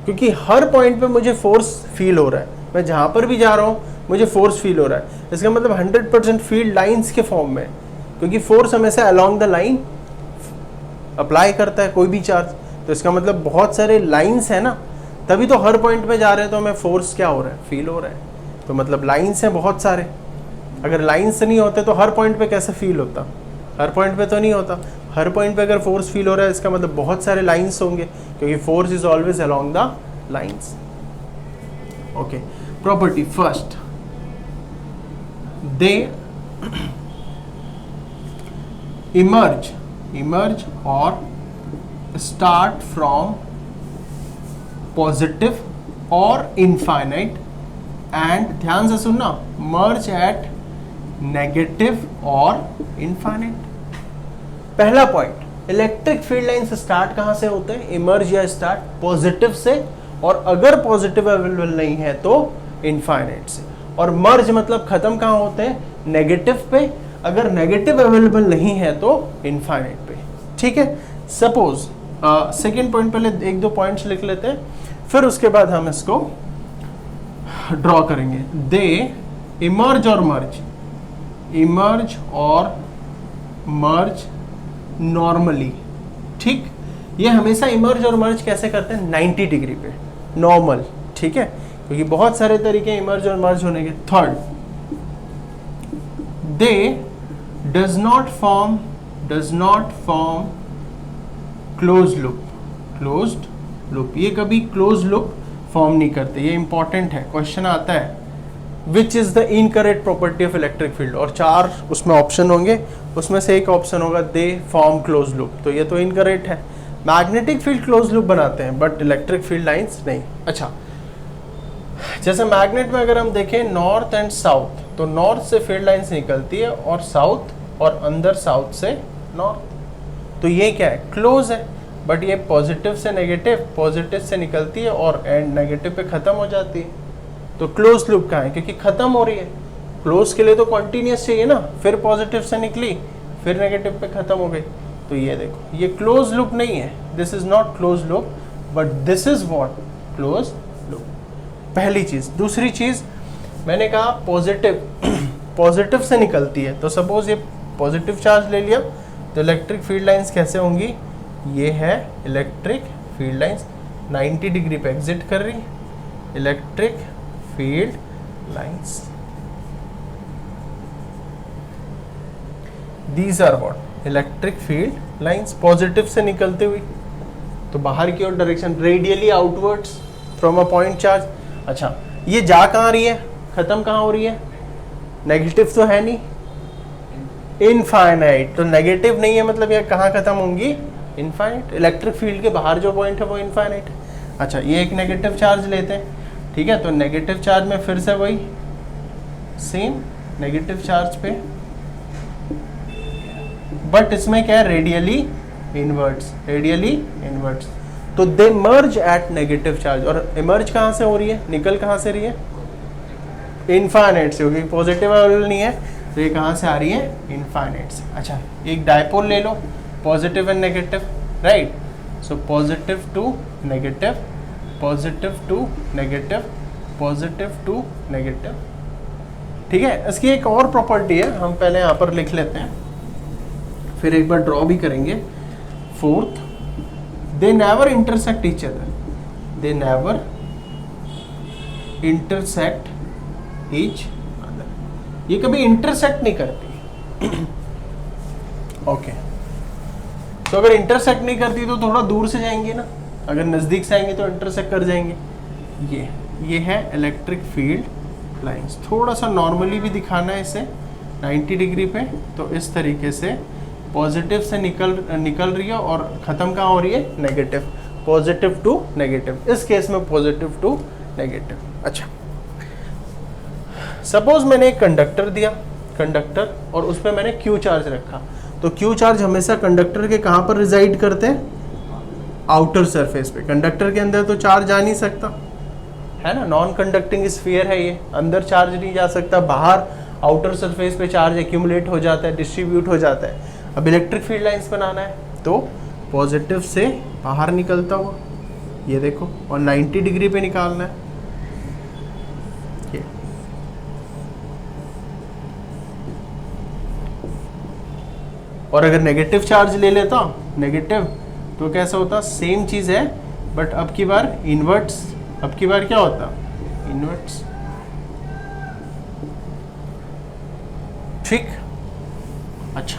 क्योंकि हर पॉइंट पे मुझे फोर्स फील हो रहा है, मैं जहां पर भी जा रहा हूं मुझे फोर्स फील हो रहा है, इसका मतलब 100% फील्ड लाइंस के फॉर्म में, क्योंकि फोर्स हमेशा अलोंग द लाइन अप्लाई करता है कोई भी चार्ज, तो इसका मतलब बहुत सारे लाइंस है ना, तभी तो हर पॉइंट पे जा रहे हैं तो हमें फोर्स क्या हो रहा है, फील हो रहा है। तो मतलब लाइंस हैं बहुत सारे, अगर लाइंस नहीं होते तो हर पॉइंट पे कैसे फील होता, हर पॉइंट पे तो नहीं होता। हर पॉइंट पे अगर फोर्स फील हो रहा है इसका मतलब बहुत सारे लाइंस होंगे, क्योंकि force is always along the lines. Okay, property first, they emerge और स्टार्ट फ्रॉम पॉजिटिव और इनफाइनाइट एंड, ध्यान से सुनना, मर्ज एट नेगेटिव और इनफाइनाइट। पहला point, electric field lines start कहां से होते हैं, इमर्ज या स्टार्ट पॉजिटिव से, और अगर पॉजिटिव अवेलेबल नहीं है तो इनफाइनाइट से। और मर्ज मतलब खत्म कहां होते हैं, नेगेटिव पे, अगर नेगेटिव अवेलेबल नहीं है तो इनफाइनाइट पे, ठीक है। सपोज सेकेंड पॉइंट, पहले एक दो पॉइंट्स लिख लेते हैं, फिर उसके बाद हम इसको ड्रॉ करेंगे। दे इमर्ज और मर्ज नॉर्मली, ठीक। ये हमेशा इमर्ज और मर्ज कैसे करते हैं, 90 डिग्री पे, नॉर्मल, ठीक है, क्योंकि बहुत सारे तरीके इमर्ज और मर्ज होने के। Third, they does not form close loop, ये कभी क्लोज लूप फॉर्म नहीं करते, ये इंपॉर्टेंट है, क्वेश्चन आता है which is the incorrect property of electric field, और 4 उसमें ऑप्शन होंगे, उसमें से एक ऑप्शन होगा दे फॉर्म क्लोज लूप, तो ये तो इनकरेक्ट है। मैग्नेटिक फील्ड क्लोज लूप बनाते हैं बट इलेक्ट्रिक फील्ड लाइंस नहीं। अच्छा, जैसे मैग्नेट में अगर हम देखें नॉर्थ एंड साउथ, तो नॉर्थ से फील्ड लाइंस निकलती है और साउथ, और अंदर साउथ से नॉर्थ, तो ये क्या है, क्लोज है। बट ये पॉजिटिव से नेगेटिव, पॉजिटिव से निकलती है और एंड नेगेटिव पे खत्म हो जाती है, तो क्लोज लूप कहाँ है, क्योंकि खत्म हो रही है। क्लोज के लिए तो कॉन्टिन्यूस चाहिए ना, फिर पॉजिटिव से निकली फिर नेगेटिव पे खत्म हो गई, तो ये देखो ये क्लोज लूप नहीं है, this is not close loop but this is what, close loop. पहली चीज। दूसरी चीज मैंने कहा पॉजिटिव से निकलती है, तो सपोज ये पॉजिटिव चार्ज ले लिया, तो इलेक्ट्रिक फील्ड लाइंस कैसे होंगी, ये है इलेक्ट्रिक फील्ड लाइंस 90 डिग्री पे एग्जिट कर रही, electric field lines, these are what, electric field lines, positive से निकलते हुई, तो बाहर की ओर direction, radially outwards from a point charge. अच्छा, ये जा कहाँ रही है, खत्म कहाँ हो रही है, नेगेटिव तो है नहीं, इनफाइनाइट, तो नेगेटिव नहीं है मतलब ये कहाँ खत्म होंगी, इनफाइनाइट। इलेक्ट्रिक फील्ड के बाहर जो पॉइंट है वो इनफाइनाइट है। अच्छा, ये एक नेगेटिव चार्ज लेते हैं, ठीक है, तो नेगेटिव चार्ज में फिर से वही सेम नेगेटिव चार्ज पे, बट इसमें क्या है, रेडियली इनवर्ट्स, तो दे मर्ज एट नेगेटिव चार्ज। और इमर्ज कहाँ से हो रही है, निकल कहाँ से रही है, इनफाइनाइट से, क्योंकि पॉजिटिव अवेलेबल नहीं है, तो ये कहाँ से आ रही है, इनफाइनाइट से। अच्छा, एक डायपोल ले लो, positive and negative, right. So positive to negative, positive to negative, positive to negative, ठीक है। इसकी एक और प्रॉपर्टी है, हम पहले यहाँ पर लिख लेते हैं, फिर एक बार ड्रॉ भी करेंगे। Fourth, they never intersect each other, they never intersect each other, ये कभी इंटरसेक्ट नहीं करती। ओके, तो अगर इंटरसेक्ट नहीं करती तो थोड़ा दूर से जाएंगे ना, अगर नज़दीक से आएंगे तो इंटरसेक्ट कर जाएंगे। ये है इलेक्ट्रिक फील्ड लाइंस। थोड़ा सा नॉर्मली भी दिखाना है इसे 90 डिग्री पे, तो इस तरीके से पॉजिटिव से निकल रही है और ख़त्म कहाँ हो रही है, नेगेटिव, पॉजिटिव टू नेगेटिव, इस केस में पॉजिटिव टू नेगेटिव। अच्छा, सपोज मैंने एक कंडक्टर दिया, कंडक्टर, और उस पर मैंने क्यू चार्ज रखा, तो क्यू चार्ज हमेशा कंडक्टर के कहाँ पर रिजाइड करते हैं, आउटर सरफेस पे। कंडक्टर के अंदर तो चार्ज जा नहीं सकता है ना, नॉन कंडक्टिंग स्फीयर है ये, अंदर चार्ज नहीं जा सकता, बाहर आउटर सरफेस पे चार्ज एक्यूमुलेट हो जाता है, डिस्ट्रीब्यूट हो जाता है। अब इलेक्ट्रिक फील्ड लाइंस बनाना है तो पॉजिटिव से बाहर निकलता हुआ, ये देखो, और 90 डिग्री पे निकालना है, ये। और अगर नेगेटिव चार्ज ले लेता, नेगेटिव, तो कैसा होता, सेम चीज है, बट अब की बार इनवर्ट्स, अब की बार क्या होता, इनवर्ट्स, ठीक। अच्छा,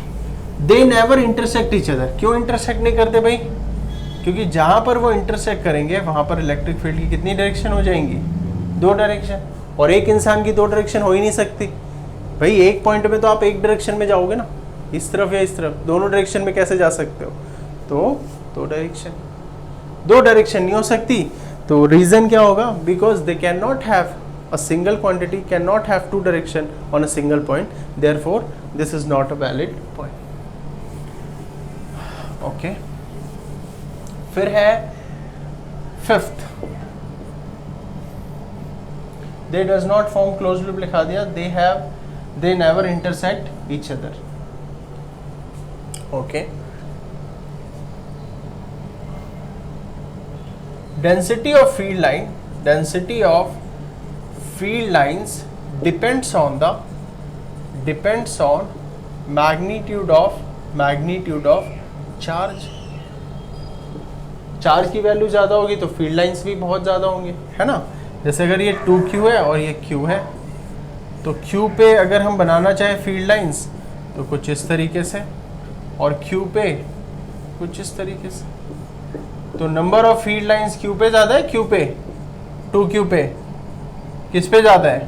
they never intersect each other, क्यों इंटरसेक्ट नहीं करते भाई, क्योंकि जहां पर वो इंटरसेक्ट करेंगे वहां पर इलेक्ट्रिक फील्ड की कितनी डायरेक्शन हो जाएंगी, 2 डायरेक्शन, और एक इंसान की 2 डायरेक्शन हो ही नहीं सकती भाई। एक पॉइंट में तो आप एक डायरेक्शन में जाओगे ना, इस तरफ या इस तरफ, दोनों डायरेक्शन में कैसे जा सकते हो, तो 2 डायरेक्शन नहीं हो सकती। तो रीजन क्या होगा, because they can not have a single quantity cannot have 2 direction on a single point, therefore this is not a valid point. Okay, फिर है fifth, they does not form closed loop, लिखा दिया, they never intersect each other. Okay, density of field lines depends on magnitude of charge की value ज़्यादा होगी तो field lines भी बहुत ज़्यादा होंगे, है ना। जैसे अगर ये 2Q है और ये Q है, तो Q पे अगर हम बनाना चाहे फील्ड लाइंस तो कुछ इस तरीके से, और Q पे कुछ इस तरीके से, तो number of field lines Q पे ज़्यादा है, Q पे, 2Q पे, किस पे ज़्यादा है,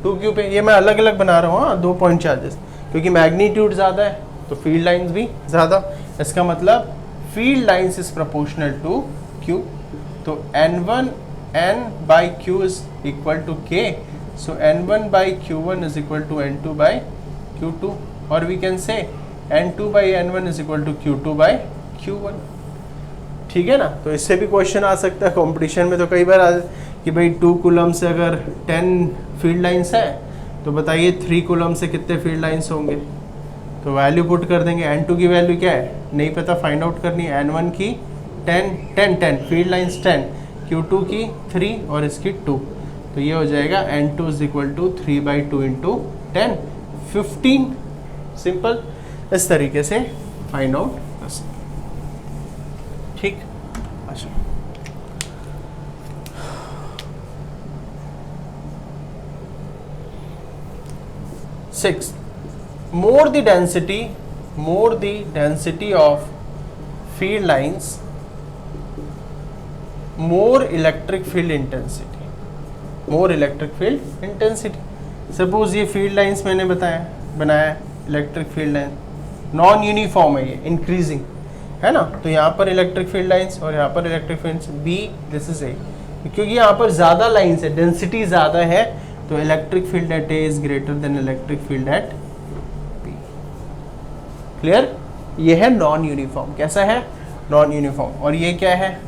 2Q पे। ये मैं अलग अलग बना रहा हूँ, हाँ, 2 पॉइंट चार्जेस, क्योंकि मैग्नीट्यूड ज़्यादा है तो फील्ड लाइंस भी ज़्यादा। इसका मतलब field lines is proportional to Q, तो N1N/Q is equal to K, सो N1/Q1 is equal to N2/Q2, और we can say N2/N1 is equal to Q2/Q1, ठीक है ना। तो इससे भी क्वेश्चन आ सकता है कंपटीशन में, तो कई बार कि भाई 2 कूलम से अगर 10 फील्ड लाइंस है तो बताइए 3 कूलम से कितने फील्ड लाइंस होंगे, तो वैल्यू पुट कर देंगे। N2 की वैल्यू क्या है, नहीं पता, फाइंड आउट करनी है। N1 की 10 फील्ड लाइंस 10, Q2 की 3 और इसकी 2, तो ये हो जाएगा N2 is equal to 3/2 into 10, 15। Simple, इस तरीके से फाइंड आउट कर सकते, ठीक। अच्छा, Sixth, more the density of field lines, more electric field intensity. Suppose ये field lines मैंने बनाया electric field line, non uniform है, ये इंक्रीजिंग है ना, तो यहाँ पर इलेक्ट्रिक फील्ड लाइंस और यहाँ पर electric field B, this is A, क्योंकि यहाँ पर ज़्यादा लाइंस है, डेंसिटी ज़्यादा है, तो electric field at A is greater than electric field at B। Clear, ये है नॉन यूनिफॉर्म। कैसा है, नॉन यूनिफॉर्म। और ये क्या है,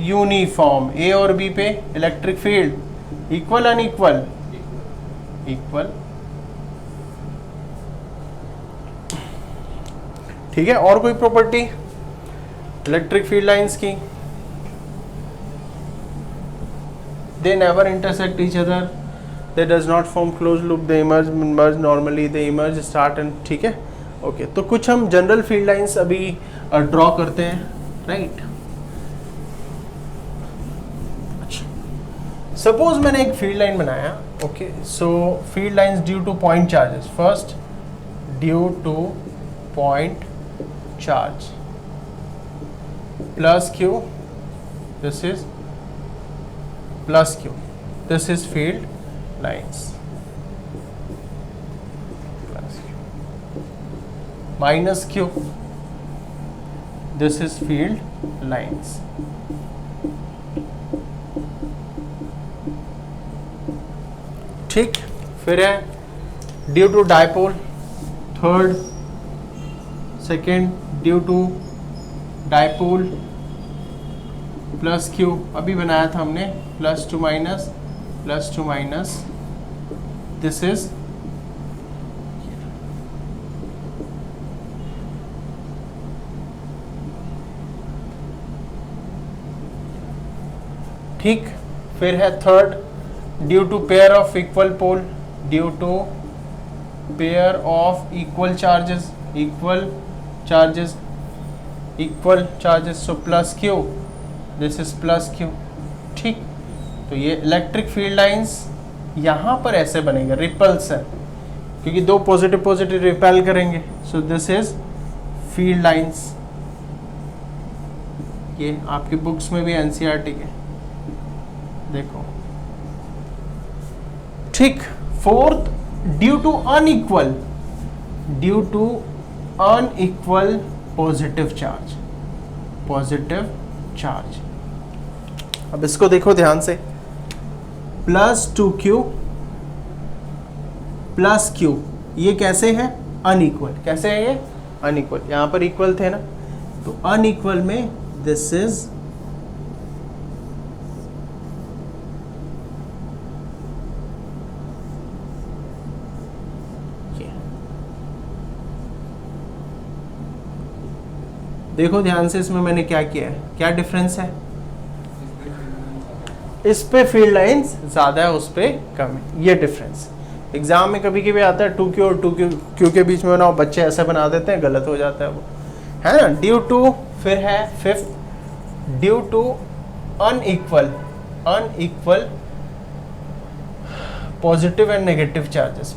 यूनिफॉर्म। A और B पे electric field equal unequal, equal. ठीक है, और कोई प्रॉपर्टी इलेक्ट्रिक फील्ड लाइंस की? They never intersect each other, they does not form close loop, they emerge normally, they emerge start and, ठीक है ओके। तो कुछ हम जनरल फील्ड लाइंस अभी ड्रॉ करते हैं, राइट। सपोज मैंने एक फील्ड लाइन बनाया, okay, so field lines due two point charges, first due two point charge plus q, this is plus q, this is field lines, plus q minus q, this is field lines, ठीक। फिर है due to dipole, third, second due to dipole plus q, अभी बनाया था हमने, plus to minus, this is ठीक। फिर है third due to pair of equal pole, due to pair of equal charges, so plus q, this is plus q, ठीक। तो ये इलेक्ट्रिक फील्ड लाइंस यहाँ पर ऐसे बनेंगे, रिपल्सन, क्योंकि दो पॉजिटिव पॉजिटिव रिपेल करेंगे, so this is field lines. ये आपकी बुक्स में भी एनसीईआरटी के देखो, ठीक। Fourth due to unequal positive charge, अब इसको देखो ध्यान से, प्लस टू क्यू, ये कैसे है? अनइक्वल। कैसे है ये? अनइक्वल। यहां पर इक्वल थे ना, तो अनइक्वल में दिस इज देखो ध्यान से, इसमें मैंने क्या किया है, क्या डिफरेंस है? इस पे फील्ड लाइंस ज्यादा है, उस पे कम है, ये डिफरेंस। एग्जाम में कभी कभी आता है 2q और 2q के बीच में बनाओ, बच्चे ऐसे बना देते हैं, गलत हो जाता है वो, है ना। ड्यू टू, फिर है fifth due to unequal positive and negative charges,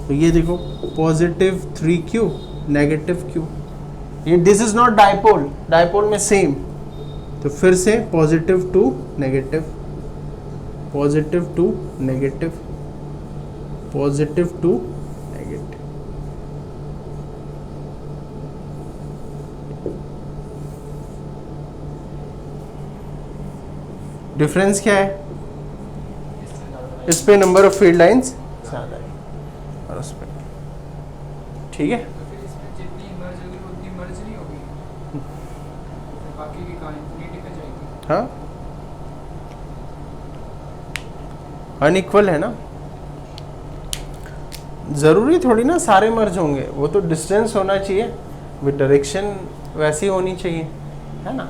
तो ये देखो पॉजिटिव 3q, नेगेटिव q, ये दिस इज नॉट डाइपोल में सेम, तो फिर से पॉजिटिव टू नेगेटिव, डिफरेंस क्या है? इस पे नंबर ऑफ फील्ड लाइंस ज्यादा है और उस पे, ठीक है। हाँ, अनइक्वल है ना, जरूरी थोड़ी ना सारे मर्ज होंगे, वो तो डिस्टेंस होना चाहिए, विद डायरेक्शन वैसी होनी चाहिए, है ना।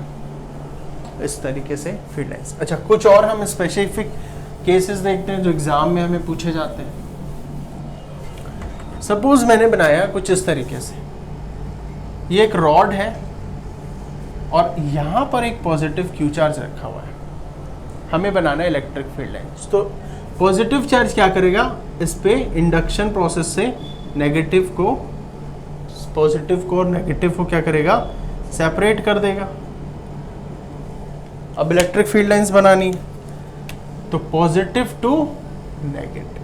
इस तरीके से फील्ड लाइंस। अच्छा, कुछ और हम स्पेसिफिक केसेस देखते हैं जो एग्जाम में हमें पूछे जाते हैं। सपोज मैंने बनाया कुछ इस तरीके से, ये एक रॉड है और यहाँ पर एक पॉजिटिव क्यू चार्ज रखा हुआ है, हमें बनाना है इलेक्ट्रिक फील्ड लाइंस। तो पॉजिटिव चार्ज क्या करेगा, इस पे इंडक्शन प्रोसेस से पॉजिटिव को और नेगेटिव को क्या करेगा, सेपरेट कर देगा। अब इलेक्ट्रिक फील्ड लाइंस बनानी, तो positive to negative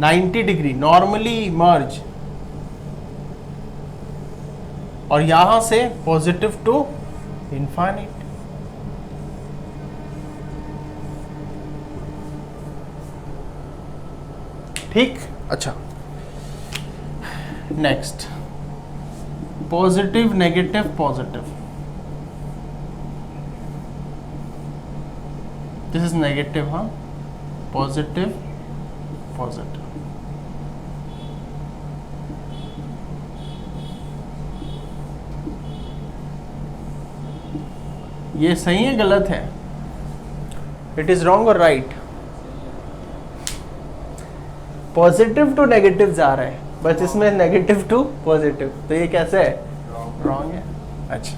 90 degree normally merge, और यहां से पॉजिटिव टू इनफाइनाइट। ठीक, अच्छा next, positive negative positive, this is negative, हाँ, पॉजिटिव पॉजिटिव, ये सही है गलत है? इट इज रॉन्ग और राइट? पॉजिटिव टू नेगेटिव जा रहा है, बस इसमें नेगेटिव टू पॉजिटिव, तो ये कैसे है? रॉन्ग है। अच्छा,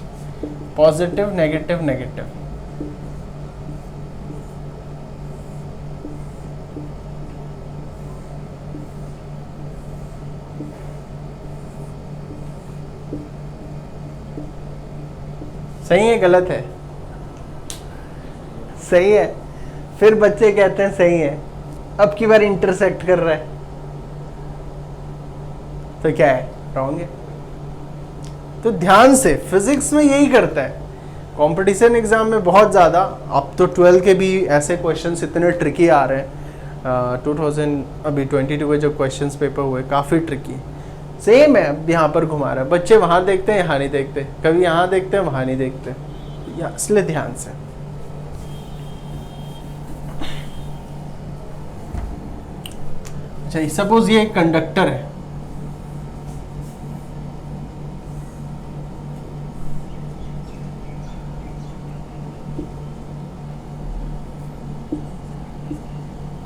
पॉजिटिव नेगेटिव नेगेटिव, सही है गलत है? सही है। फिर बच्चे कहते हैं सही है, अब की बार इंटरसेक्ट कर रहा है, तो क्या है? रॉन्ग है। तो ध्यान से, फिजिक्स में यही करता है। कंपटीशन एग्जाम में बहुत ज़्यादा, अब तो 12 के भी ऐसे क्वेश्चंस इतने ट्रिकी आ रहे हैं। 2022 में जो क्वेश्चंस पेपर हुए काफ़ी ट्रिकी, सेम है। अब यहाँ पर घुमा रहा है, बच्चे वहाँ देखते हैं यहाँ नहीं देखते, कभी यहाँ देखते हैं वहाँ नहीं देखते, इसलिए ध्यान से। अच्छा, सपोज ये एक कंडक्टर है,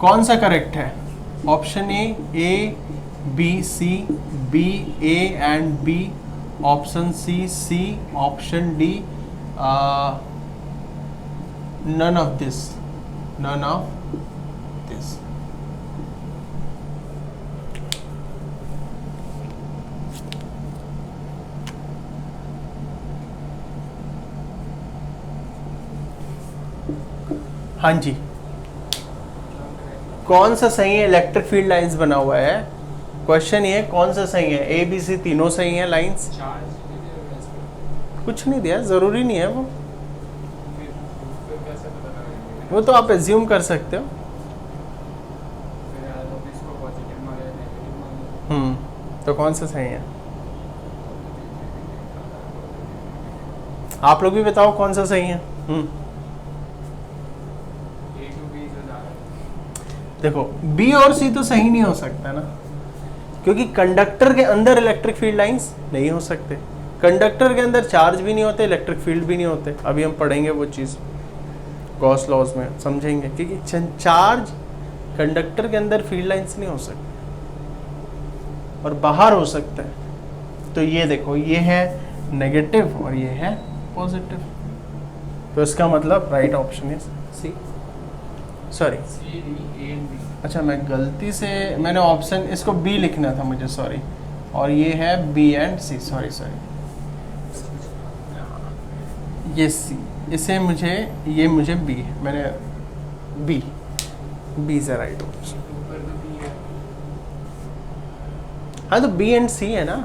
कौन सा करेक्ट है? Option A B C, B A and B, option C, option D none of this, none of this. हाँ जी, कौन सा सही है? इलेक्ट्रिक फील्ड लाइंस बना हुआ है, क्वेश्चन ये कौन सा सही है? ए बी सी तीनों सही है लाइंस? कुछ नहीं दिया, जरूरी नहीं है वो तो आप एज्यूम कर सकते हो। तो कौन सा सही है? आप लोग भी बताओ कौन सा सही है। देखो, बी और सी तो सही नहीं हो सकता ना, क्योंकि कंडक्टर के अंदर इलेक्ट्रिक फील्ड लाइंस नहीं हो सकते, कंडक्टर के अंदर चार्ज भी नहीं होते, इलेक्ट्रिक फील्ड भी नहीं होते। अभी हम पढ़ेंगे वो चीज़ गॉस लॉज में, समझेंगे, क्योंकि चार्ज कंडक्टर के अंदर फील्ड लाइंस नहीं हो सकते और बाहर हो सकता है। तो ये देखो, ये है नेगेटिव और ये है पॉजिटिव, तो इसका मतलब राइट ऑप्शन है सी। सॉरी, अच्छा मैं गलती से मैंने ऑप्शन इसको बी लिखना था मुझे, सॉरी, और ये है बी एंड सी, सॉरी, ये सी, इसे मुझे, ये मुझे बी, मैंने बी इज राइट ऑप्शन। हाँ तो बी एंड सी है ना,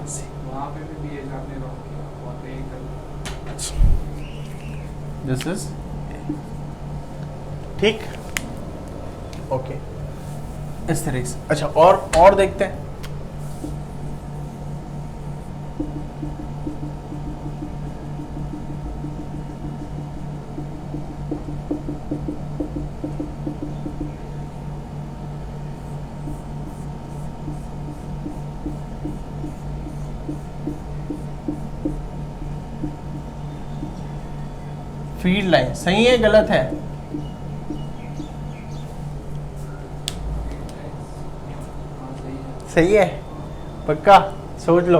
दिस इज ठीक, ओके, इस तरह से। अच्छा, और देखते हैं। फील्ड लाइन सही है गलत है? सही है पक्का? सोच लो,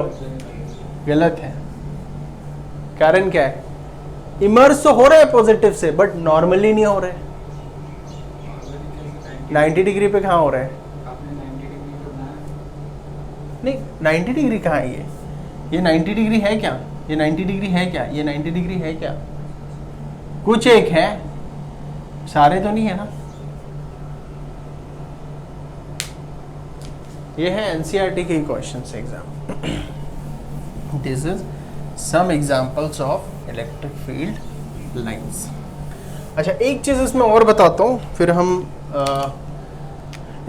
गलत है। कारण क्या है? इमर्स तो हो रहे हैं पॉजिटिव से, बट नॉर्मली नहीं हो रहे। 90 डिग्री पे कहाँ हो रहा है? नहीं, 90 डिग्री कहाँ है ये 90 डिग्री है क्या? ये 90 डिग्री है क्या? ये 90 डिग्री है क्या? कुछ एक है, सारे तो नहीं है ना। ये है एनसीईआरटी के questions exam. This is some examples of electric field lines. अच्छा, एक चीज़ इसमें और बताता हूँ, फिर हम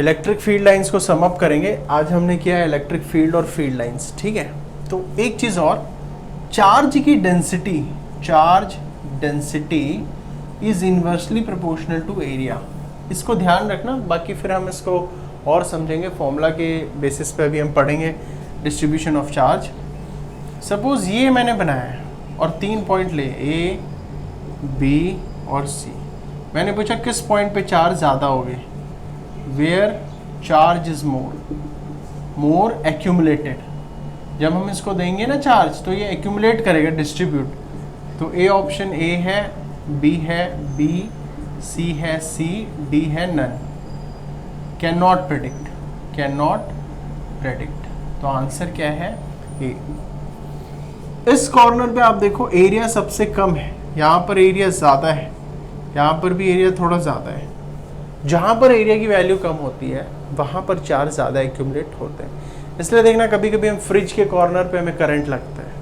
इलेक्ट्रिक फील्ड लाइंस को सम अप करेंगे। आज हमने किया है इलेक्ट्रिक फील्ड और फील्ड लाइंस, ठीक है। तो एक चीज़ और, चार्ज की डेंसिटी, charge density is inversely proportional to area. इसको ध्यान रखना, बाकी फिर हम इसको और समझेंगे, फॉर्मूला के बेसिस पे अभी हम पढ़ेंगे डिस्ट्रीब्यूशन ऑफ चार्ज। सपोज ये मैंने बनाया है और 3 पॉइंट ले, ए बी और सी। मैंने पूछा किस पॉइंट पे चार्ज ज़्यादा हो गए, where charge is more accumulated. जब हम इसको देंगे ना चार्ज तो ये एक्यूमुलेट करेगा, डिस्ट्रीब्यूट। तो ए ऑप्शन ए है, बी है बी, सी है सी, डी है none. Can not predict, can not predict. तो आंसर क्या है, ए। इस कॉर्नर पे आप देखो एरिया सबसे कम है, यहाँ पर एरिया ज़्यादा है, यहाँ पर भी एरिया थोड़ा ज़्यादा है। जहाँ पर एरिया की वैल्यू कम होती है वहाँ पर चार्ज ज़्यादा एक्यूमुलेट होते हैं। इसलिए देखना कभी कभी हम फ्रिज के कॉर्नर पे हमें करंट लगता है,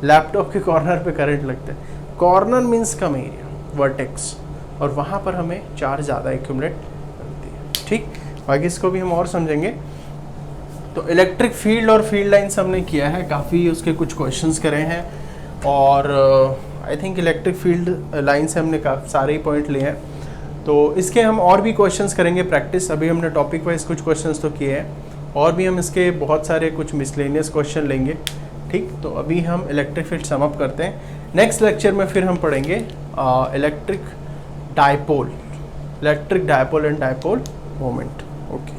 लैपटॉप के कॉर्नर पे करंट लगता है। कॉर्नर मीन्स कम एरिया, वर्टेक्स, और वहाँ पर हमें चार्ज ज़्यादा एक्यूमुलेट करती है। ठीक, बाकी इसको भी हम और समझेंगे। तो इलेक्ट्रिक फील्ड और फील्ड लाइन्स हमने किया है, काफ़ी उसके कुछ क्वेश्चंस करे हैं, और I think electric field line से हमने काफ़ी सारे ही पॉइंट लिए हैं। तो इसके हम और भी क्वेश्चंस करेंगे प्रैक्टिस। अभी हमने टॉपिक वाइज कुछ क्वेश्चंस तो किए हैं, और भी हम इसके बहुत सारे कुछ मिसलेनियस क्वेश्चन लेंगे। ठीक, तो अभी हम इलेक्ट्रिक फील्ड सम अप करते हैं। नेक्स्ट लेक्चर में फिर हम पढ़ेंगे electric dipole and dipole moment. Okay.